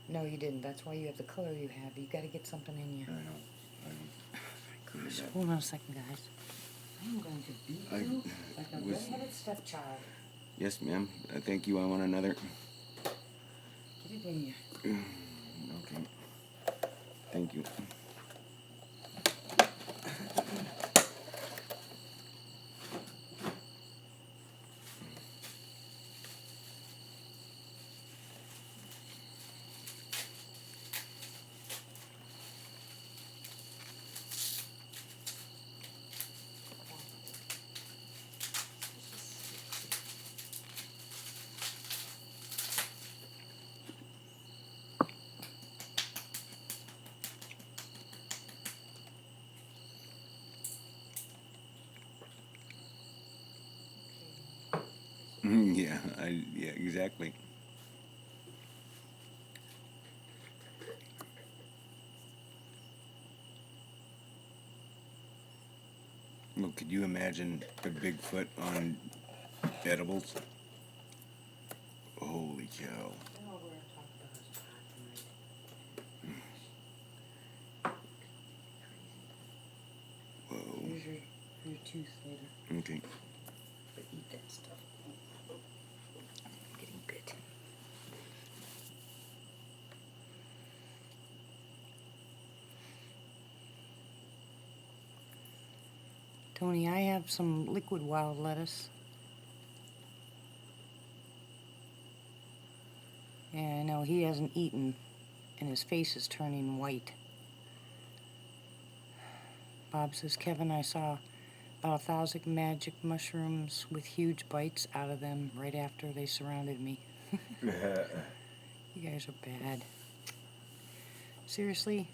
No, you didn't. That's why you have the color you have. You got to get something in you. I know. Gosh, hold on a second, guys. I'm going to beat you like a red-headed stepchild. Yes, ma'am. Thank you on one another. Get it in you. Okay. Thank you. Yeah, yeah, exactly. Well, could you imagine a Bigfoot on edibles? Holy cow. Whoa. Here's your tooth later. Okay. But eat that stuff. I'm getting bit. Tony, I have some liquid wild lettuce. Yeah, I know, he hasn't eaten, and his face is turning white. Bob says, Kevin, I saw about 1,000 magic mushrooms with huge bites out of them right after they surrounded me. You guys are bad. Seriously?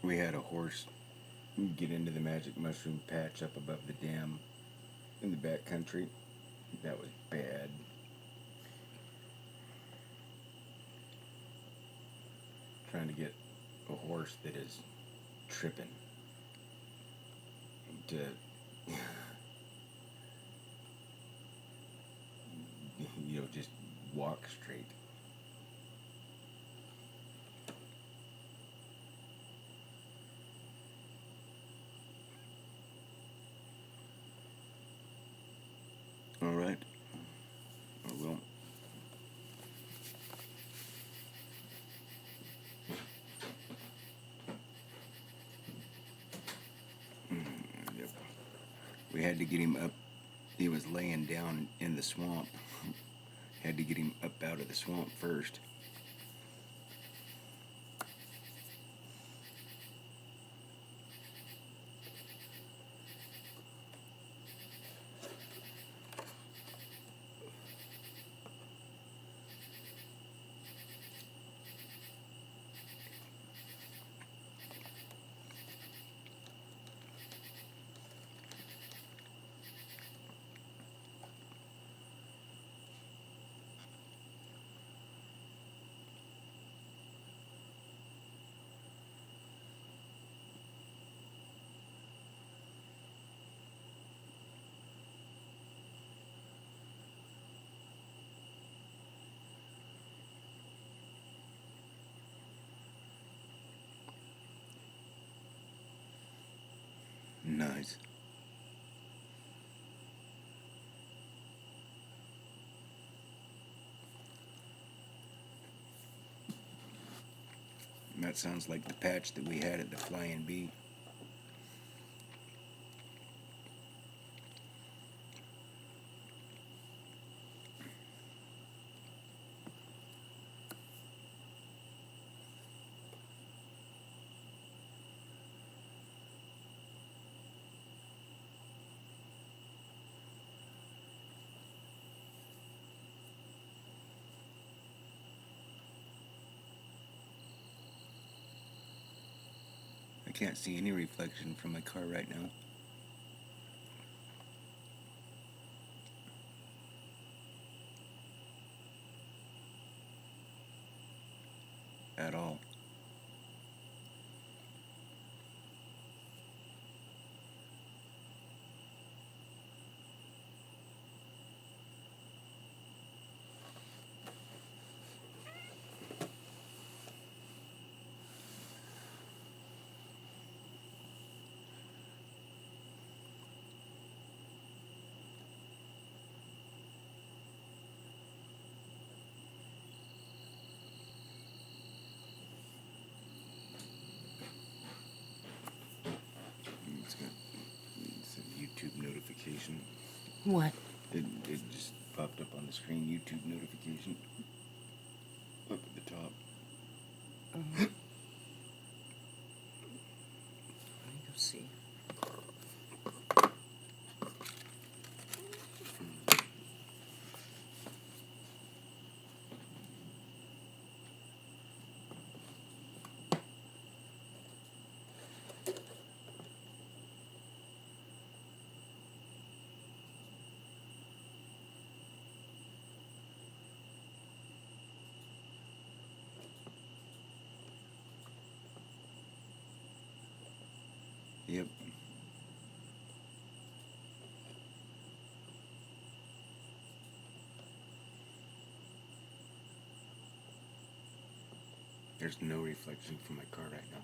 We had a horse get into the magic mushroom patch up above the dam in the back country. That was bad. Trying to get a horse that is tripping to just walk straight. All right. I will. We had to get him up. He was laying down in the swamp. Had to get him up out of the swamp first. Nice. That sounds like the patch that we had at the Flying Bee. I can't see any reflection from my car right now. At all. It's a YouTube notification. What? It just popped up on the screen. YouTube notification. Up at the top. Let me go see. Yep. There's no reflection from my car right now.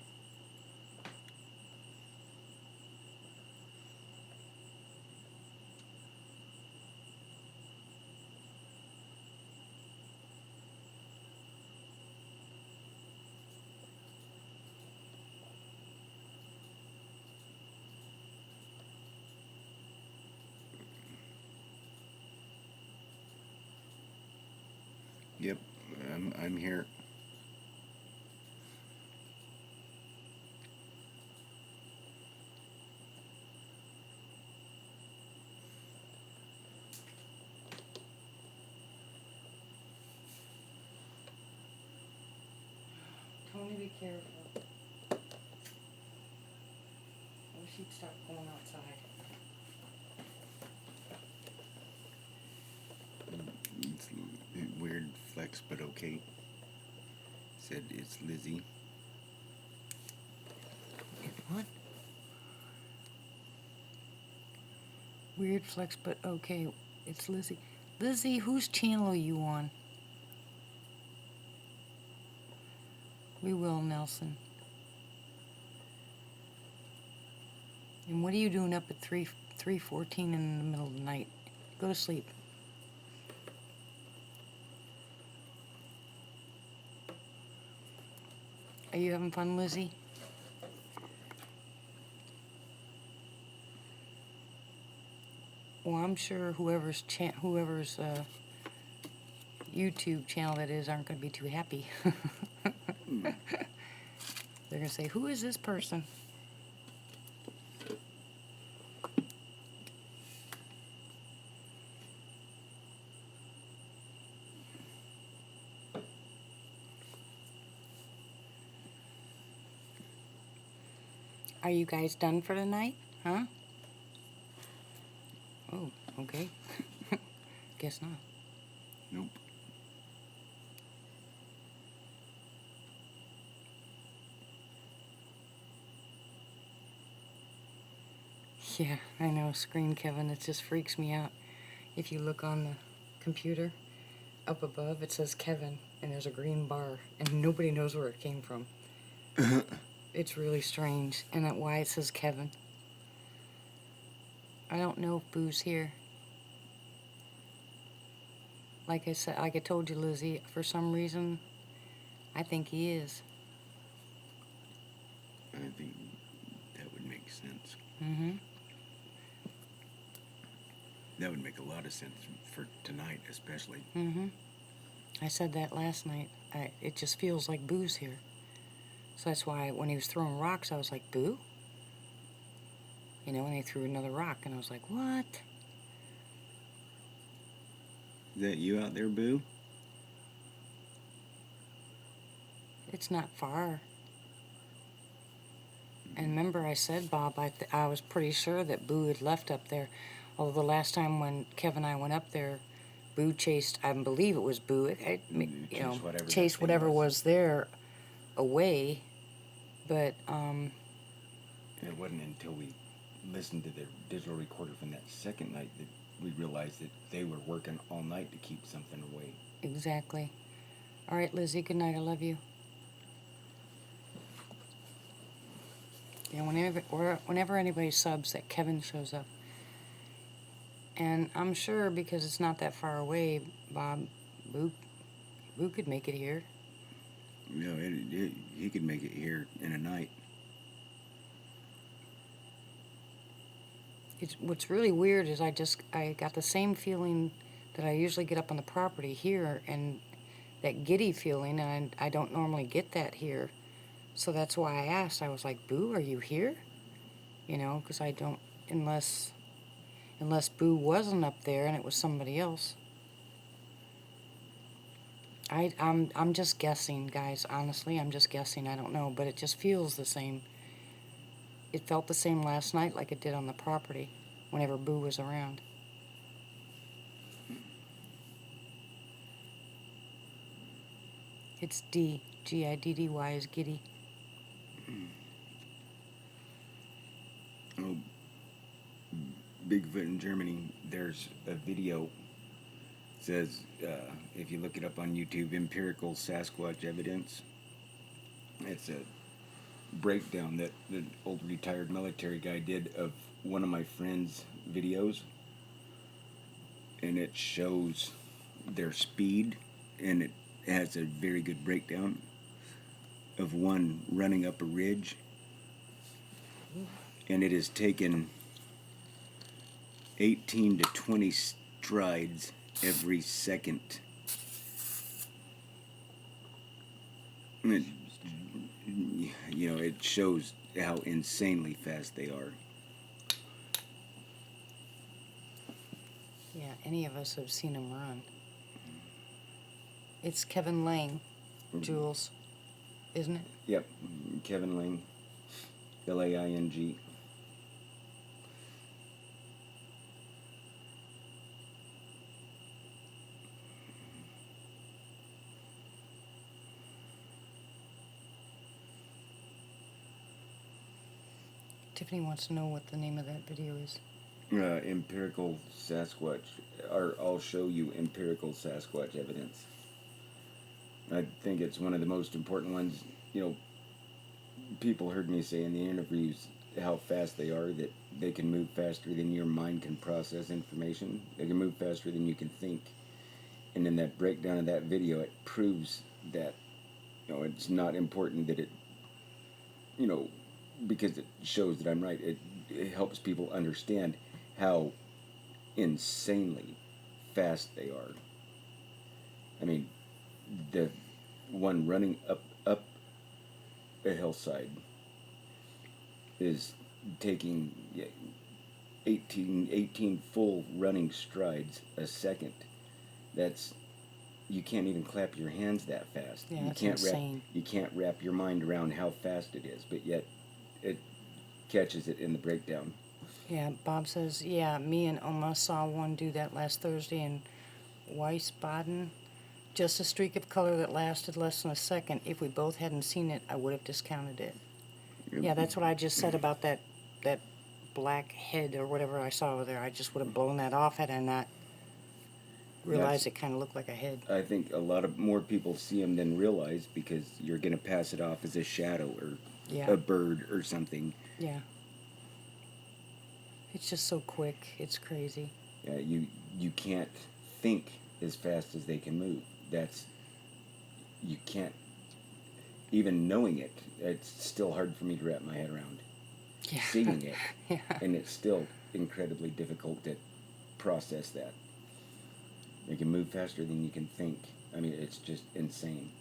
Yep, I'm here. Tony, be careful. I wish he'd stop going outside. It's a weird flex, but okay. Said it's Lizzie. What? Weird flex, but okay. It's Lizzie. Lizzie, whose channel are you on? We will, Nelson. And what are you doing up at 3:14 in the middle of the night? Go to sleep. Are you having fun, Lizzie? Well, I'm sure whoever's YouTube channel that is aren't going to be too happy. They're going to say, who is this person? Are you guys done for tonight? Huh? Oh, okay. Guess not. Nope. Yeah, I know, screen Kevin, it just freaks me out. If you look on the computer, up above it says Kevin, and there's a green bar, and nobody knows where it came from. It's really strange, and that why it says Kevin. I don't know if Boo's here. Like I said, like I told you, Lizzie, for some reason, I think he is. I think that would make sense. Mm-hmm. That would make a lot of sense for tonight, especially. Mm-hmm. I said that last night. It just feels like Boo's here. So that's why when he was throwing rocks, I was like, Boo? You know, and he threw another rock, and I was like, what? Is that you out there, Boo? It's not far. And remember I said, Bob, I was pretty sure that Boo had left up there. Although the last time when Kevin and I went up there, Boo chased, I believe it was Boo, chased whatever was there away. But, It wasn't until we listened to the digital recorder from that second night that we realized that they were working all night to keep something away. exactly. All right, Lizzie, good night. I love you. You know, whenever anybody subs, that Kevin shows up. And I'm sure because it's not that far away, Bob, Boo could make it here. No, he could make it here in a night. What's really weird is I got the same feeling that I usually get up on the property here, and that giddy feeling, and I don't normally get that here. So that's why I asked. I was like, Boo, are you here? You know, because I don't, unless Boo wasn't up there and it was somebody else. I'm just guessing, guys. Honestly, I'm just guessing. I don't know, but it just feels the same. It felt the same last night like it did on the property whenever Boo was around. It's D. G-I-D-D-Y is giddy. Oh, Bigfoot in Germany, there's a video. It says, if you look it up on YouTube, empirical Sasquatch evidence. It's a breakdown that the old retired military guy did of one of my friend's videos. And it shows their speed, and it has a very good breakdown of one running up a ridge. And it has taken 18 to 20 strides every second. It shows how insanely fast they are. Yeah, any of us have seen him run. It's Kevin Lang, Jules, isn't it? Yep, Kevin Lang, Laing. Tiffany wants to know what the name of that video is. Empirical Sasquatch, or I'll show you empirical Sasquatch evidence. I think it's one of the most important ones. People heard me say in the interviews how fast they are, that they can move faster than your mind can process information. They can move faster than you can think. And in that breakdown of that video, it proves that, it's not important that it, because it shows that I'm right. It helps people understand how insanely fast they are. I mean, the one running up a hillside is taking 18 full running strides a second. That's, you can't even clap your hands that fast. Yeah, you that's can't insane. You can't wrap your mind around how fast it is, but yet it catches it in the breakdown. Yeah, Bob says, yeah, me and Oma saw one do that last Thursday in Wiesbaden. Just a streak of color that lasted less than a second. If we both hadn't seen it, I would have discounted it. Yeah, that's what I just said about that black head or whatever I saw over there. I just would have blown that off had I not realized it kind of looked like a head. I think a lot of more people see them than realize, because you're going to pass it off as a shadow or Yeah. a bird or something. Yeah. It's just so quick. It's crazy. You can't think as fast as they can move. You can't, even knowing it, it's still hard for me to wrap my head around. Yeah. Seeing it. Yeah. And it's still incredibly difficult to process that. They can move faster than you can think. I mean, it's just insane.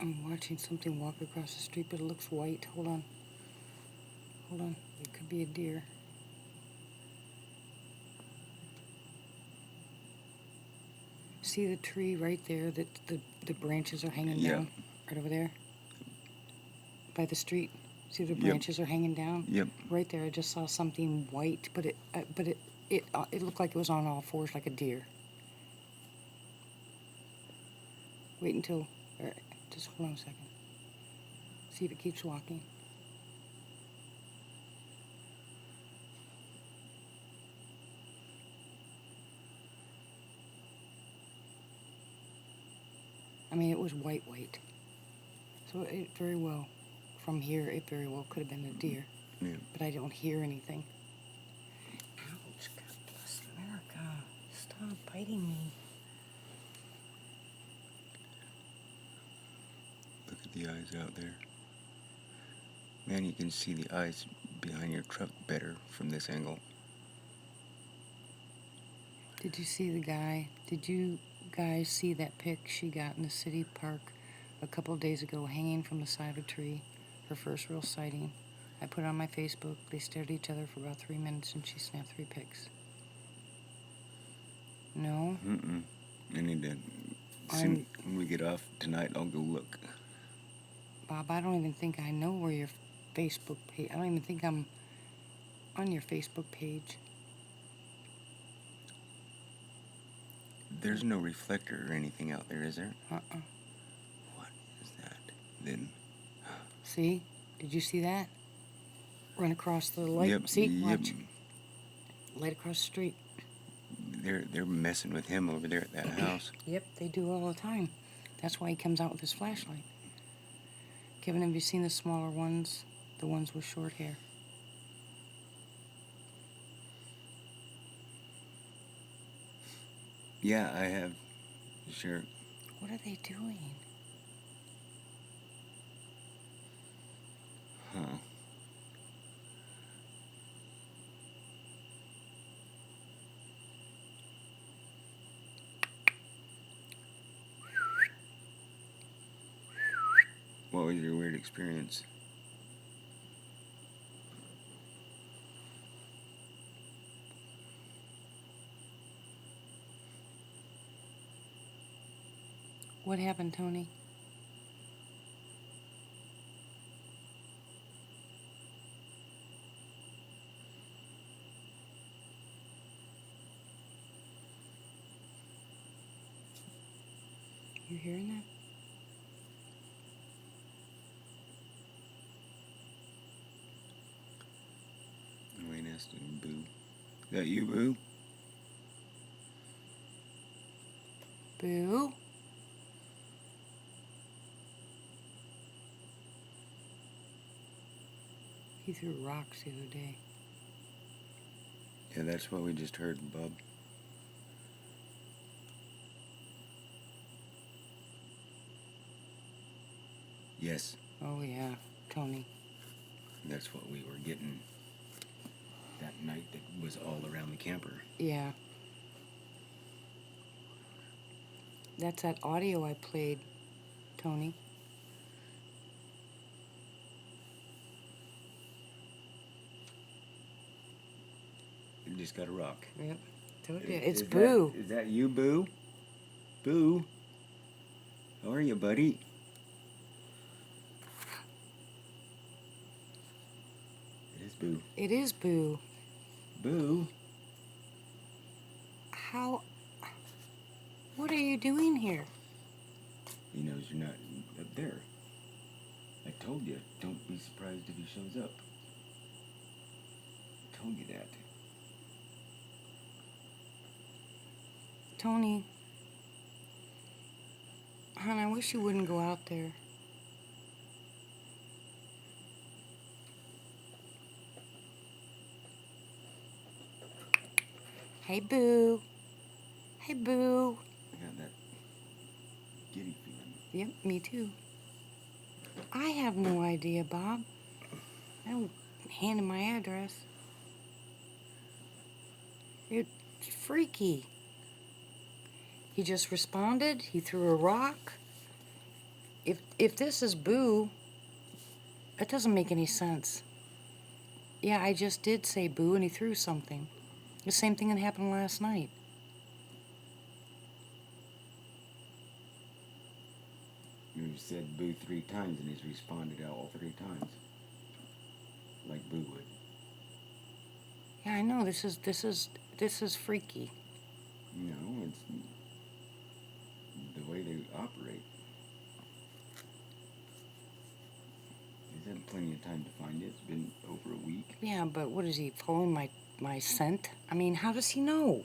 I'm watching something walk across the street, but it looks white. Hold on. Hold on. It could be a deer. See the tree right there that the branches are hanging Yeah. down? Right over there? By the street. See the Yep. branches are hanging down? Yep. Right there, I just saw something white, but it looked like it was on all fours like a deer. Wait until, just hold on a second. See if it keeps walking. I mean, it was white. So it very well, from here, it very well could have been a deer. Yeah. But I don't hear anything. Ouch, God bless America. Stop biting me. Look at the eyes out there. Man, you can see the eyes behind your truck better from this angle. Did you see the guy? Did you guys see that pic she got in the city park a couple of days ago hanging from the side of a tree? Her first real sighting. I put it on my Facebook. They stared at each other for about 3 minutes and she snapped 3 pics. No? Mm-mm. I need to, soon when we get off tonight, I'll go look. Bob, I don't even think I know where your Facebook page. I don't even think I'm on your Facebook page. There's no reflector or anything out there, is there? Uh-uh. What is that? Then. See? Did you see that? Run across the light. Yep. See? Yep. Watch. Light across the street. They're messing with him over there at that house. Yep, they do all the time. That's why he comes out with his flashlight. Kevin, have you seen the smaller ones? The ones with short hair? Yeah, I have. Sure. What are they doing? Huh. What was your weird experience? What happened, Tony? You hearing that? Wayne asked him, Boo. Is that you, Boo? Boo? He threw rocks the other day. Yeah, that's what we just heard, Bob. Yes, Oh, yeah, Tony. that's what we were getting that night that was all around the camper. Yeah. That's that audio I played, Tony. You just got a rock. Yep. Told you. Is It's Boo. Is that you, Boo? Boo? How are you, buddy? It is Boo. It is Boo. Boo? How... What are you doing here? He knows you're not up there. I told you, don't be surprised if he shows up. I told you that. Tony. Hon, I wish you wouldn't go out there. Hey, Boo. Hey, Boo. I got that giddy feeling. Yep, me too. I have no idea, Bob. I don't hand him my address. It's freaky. He just responded. He threw a rock. If this is Boo, it doesn't make any sense. Yeah, I just did say Boo, and he threw something. The same thing that happened last night. You said Boo 3 times and he's responded all 3 times. Like Boo would. Yeah, I know. This is freaky. You know, it's the way they operate. He's had plenty of time to find it. It's been over a week. Yeah, but what is he following my scent? I mean, how does he know?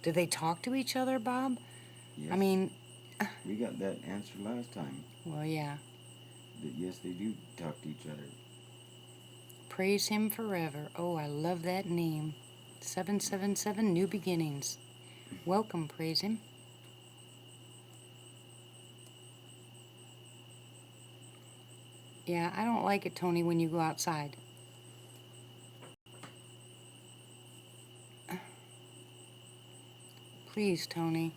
Did they talk to each other, Bob? Yes. I mean, we got that answer last time. well, yeah. That yes, they do talk to each other. Praise him forever. Oh, I love that name. 777 New Beginnings. Welcome, praise him. Yeah, I don't like it, Tony, when you go outside. Please, Tony.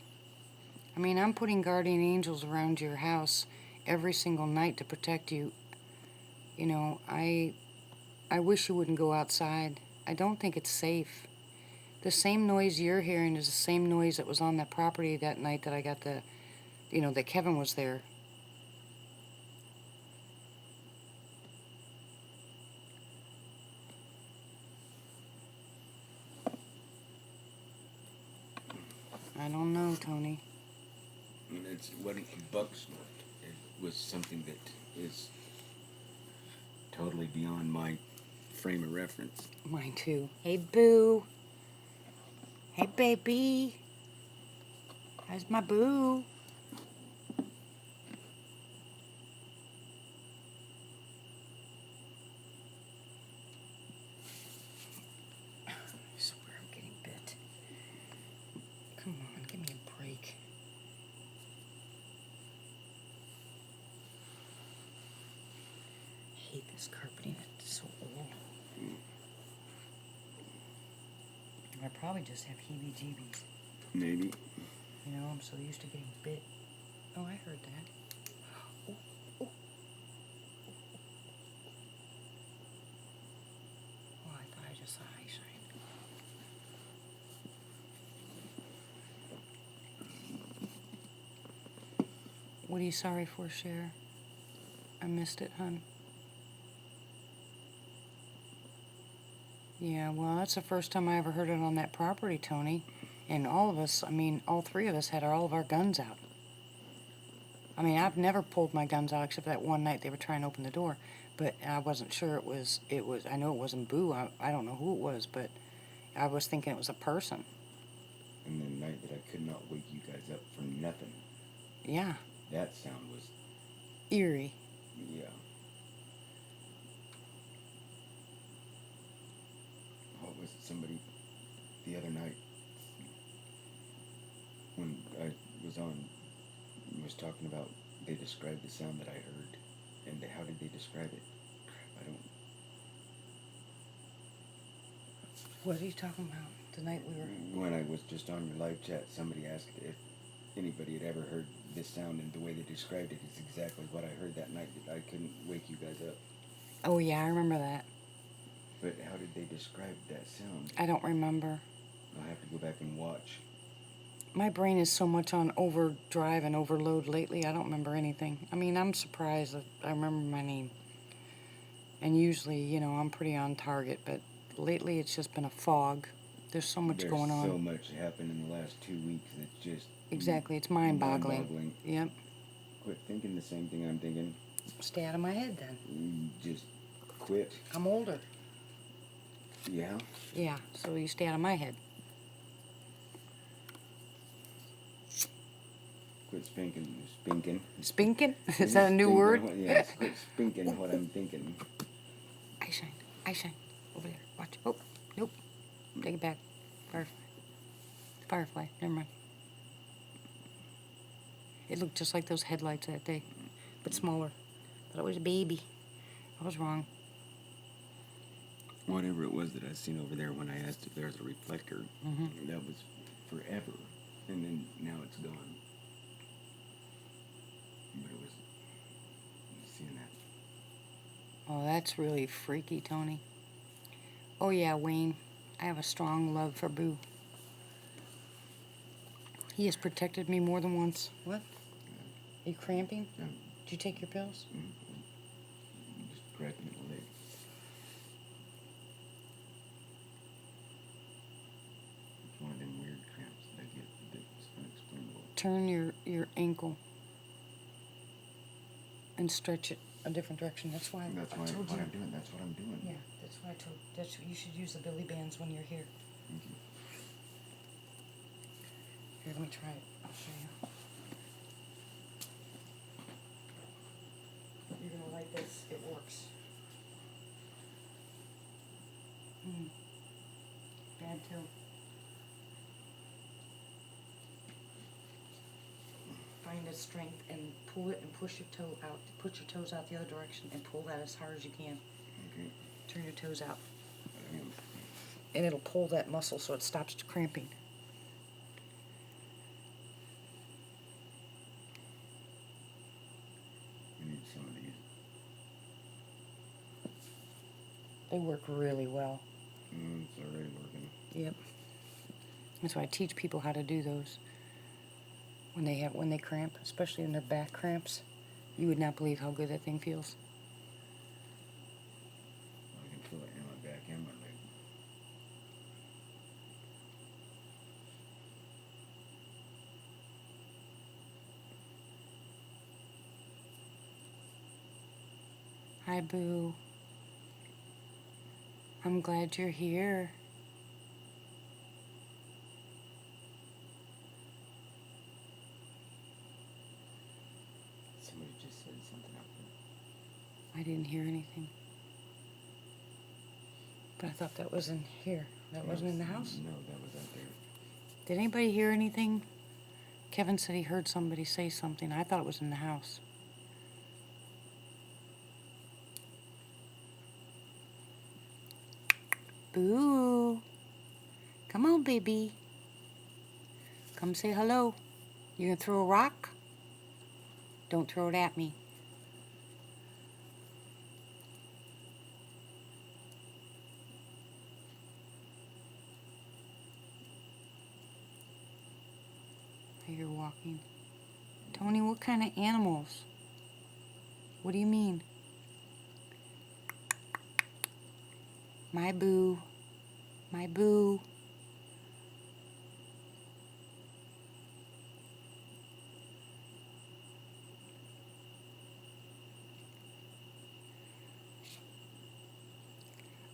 I mean, I'm putting guardian angels around your house every single night to protect you. You know, I wish you wouldn't go outside. I don't think it's safe. The same noise you're hearing is the same noise that was on that property that night that I got the, you know, that Kevin was there. I don't know, Tony. And it's what bugs it was something that is totally beyond my frame of reference. Mine too. Hey, Boo. Hey, baby. How's my Boo? I swear I'm getting bit. Come on, give me a break. I hate this carpeting. It's so old. I probably just have heebie-jeebies. Maybe. You know, I'm so used to getting bit. Oh, I heard that. Oh, oh. Oh, I thought I just saw eye shine. What are you sorry for, Cher? I missed it, hun. Yeah, well, that's the first time I ever heard it on that property, Tony. And all of us, I mean, all 3 of us had all of our guns out. I mean, I've never pulled my guns out except that one night they were trying to open the door. But I wasn't sure it was, I know it wasn't Boo. I don't know who it was, but I was thinking it was a person. And the night that I could not wake you guys up for nothing. Yeah. That sound was... Eerie. Yeah. What was was somebody the other night when I was talking about, they described the sound that I heard, and how did they describe it? Crap, I don't. What are you talking about? The night we were... When I was just on your live chat, somebody asked if anybody had ever heard this sound, and the way they described it is exactly what I heard that night. That I couldn't wake you guys up. Oh, yeah, I remember that. But how did they describe that sound? I don't remember. I'll have to go back and watch. My brain is so much on overdrive and overload lately, I don't remember anything. I mean, I'm surprised that I remember my name. And usually, you know, I'm pretty on target, but lately it's just been a fog. There's so much going on. There's so much happened in the last 2 weeks. It's just... Exactly, it's mind-boggling. Yep. Quit thinking the same thing I'm thinking. Stay out of my head, then. Just quit. I'm older. Yeah? Yeah, so you stay out of my head. Quit spinking. Spinking? Is that a new word? Yeah, quit spinking what I'm thinking. Eye shine. Eye shine. Over there. Watch. Oh, nope. Take it back. Firefly. Firefly. Never mind. It looked just like those headlights that day, but smaller. But it was a baby. I was wrong. Whatever it was that I seen over there when I asked if there's a reflector, that was forever. And then now it's gone. But it was seeing that. Oh, that's really freaky, Tony. Oh, yeah, Wayne. I have a strong love for Boo. He has protected me more than once. What? Are you cramping? Yeah. Did you take your pills? Just cracking my leg. It's one of them weird cramps that I get that's unexplainable. Turn your ankle and stretch it a different direction. That's why That's I what told you. I'm doing. That's what I'm doing. Yeah, that's why I told. That's you should use the Billy bands when you're here. Thank you. Here, let me try it. I'll show you. You're gonna like this. It works. Bad too. Find the strength and pull it and push your toe out. Put your toes out the other direction and pull that as hard as you can. Okay. Turn your toes out. I am. And it'll pull that muscle so it stops cramping. I need some of these. They work really well. It's already working. Yep. That's why I teach people how to do those. When they cramp, especially in their back cramps, you would not believe how good that thing feels. I can feel it in my back and my leg. Hi, Boo. I'm glad you're here. Somebody just said something out there. I didn't hear anything. But I thought that was in here. That wasn't in the house? No, that was out there. Did anybody hear anything? Kevin said he heard somebody say something. I thought it was in the house. Boo. Come on, baby. Come say hello. You gonna throw a rock? Don't throw it at me. I hear walking. Tony, what kind of animals? What do you mean? My boo. My boo.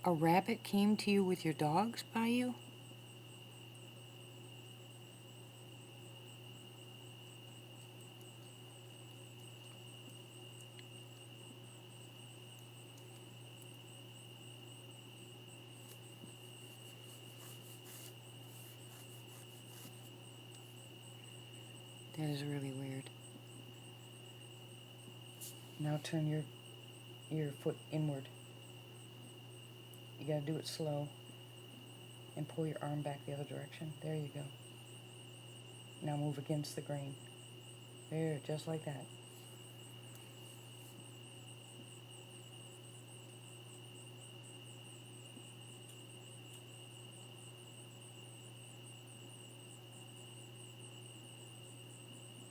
A rabbit came to you with your dogs by you? That is really weird. Now turn your foot inward. You gotta do it slow. And pull your arm back the other direction. There you go. Now move against the grain. There, just like that.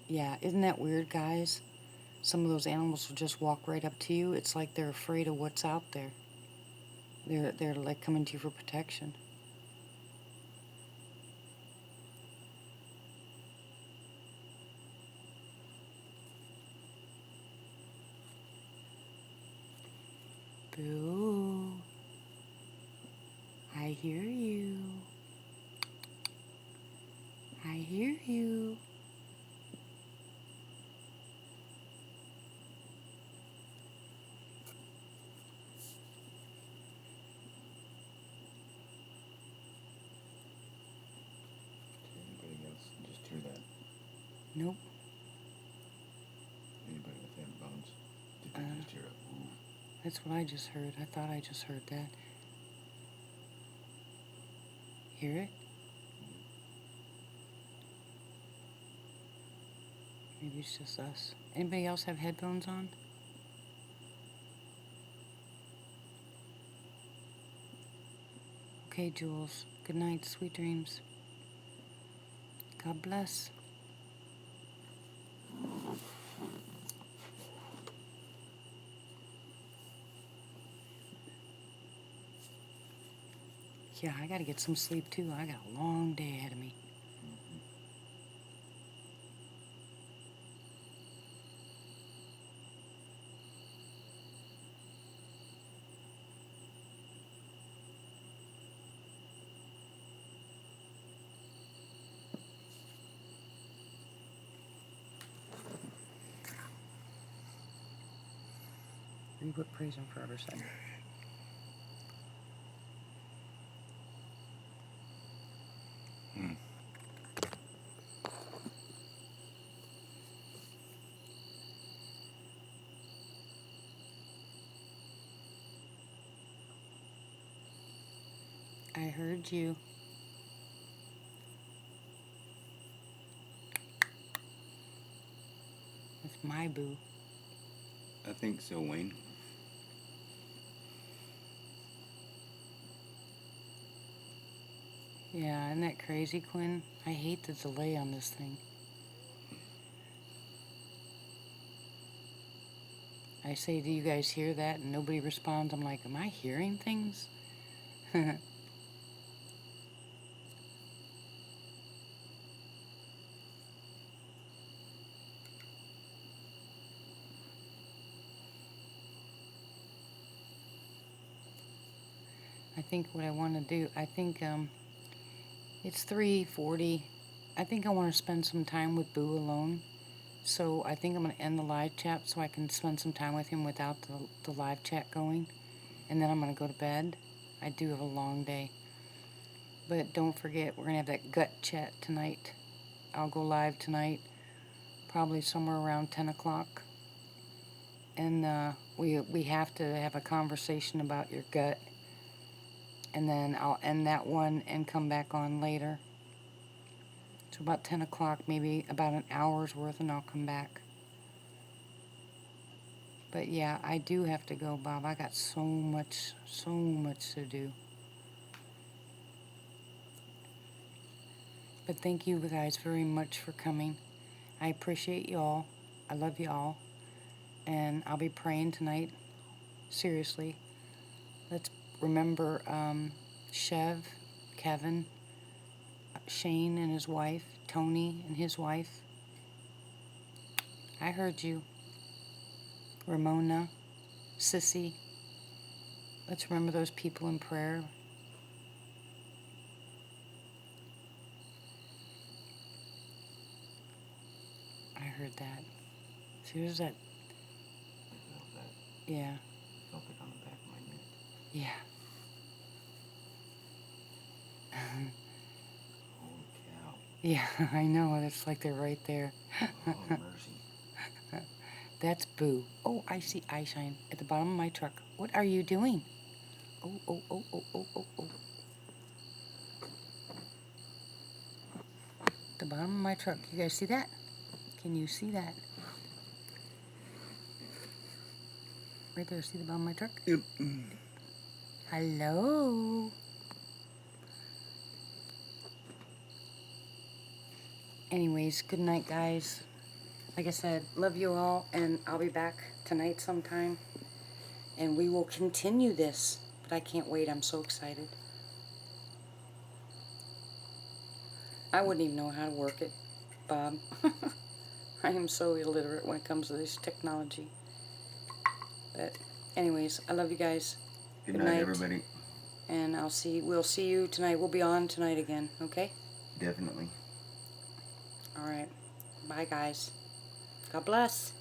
Yeah, isn't that weird, guys? Some of those animals will just walk right up to you. It's like they're afraid of what's out there. They're like coming to you for protection. Boo. I hear you. I hear you. Anybody else just hear that? Nope. Anybody with headphones? Did you just hear a ooh? That's what I just heard. I thought I just heard that. Hear it? Maybe it's just us. Anybody else have headphones on? Okay, Jules. Good night. Sweet dreams. God bless. Yeah, I gotta get some sleep too. I got a long day ahead of me. Read what Praise Him Forever said. I heard you. That's my boo. I think so, Wayne. Yeah, isn't that crazy, Quinn? I hate the delay on this thing. I say, do you guys hear that? And nobody responds. I'm like, am I hearing things? I think what I want to do, I think it's 3:40. I think I want to spend some time with Boo alone. So I think I'm going to end the live chat so I can spend some time with him without the live chat going. And then I'm going to go to bed. I do have a long day. But don't forget, we're going to have that gut chat tonight. I'll go live tonight, probably somewhere around 10 o'clock. And we have to have a conversation about your gut. And then I'll end that one and come back on later. So about 10 o'clock, maybe about an hour's worth, and I'll come back. But yeah, I do have to go, Bob. I got so much to do. But thank you guys very much for coming. I appreciate y'all. I love y'all. And I'll be praying tonight. Seriously. Let's remember Chev, Kevin, Shane and his wife, Tony and his wife. I heard you. Ramona, Sissy. Let's remember those people in prayer. I heard that. See, there's that. I felt that. Yeah. I felt it on the back of my neck. Yeah. Holy cow. Yeah, I know. It's like they're right there. Oh, mercy. That's Boo. Oh, I see eye shine at the bottom of my truck. What are you doing? Oh, oh, oh, oh, oh, oh, oh. The bottom of my truck. You guys see that? Can you see that? Right there. See the bottom of my truck? Yep. Hello. Anyways, good night, guys. Like I said, love you all, and I'll be back tonight sometime. And we will continue this. But I can't wait. I'm so excited. I wouldn't even know how to work it, Bob. I am so illiterate when it comes to this technology. But anyways, I love you guys. Good night, everybody. And we'll see you tonight. We'll be on tonight again, okay? Definitely. All right. Bye, guys. God bless.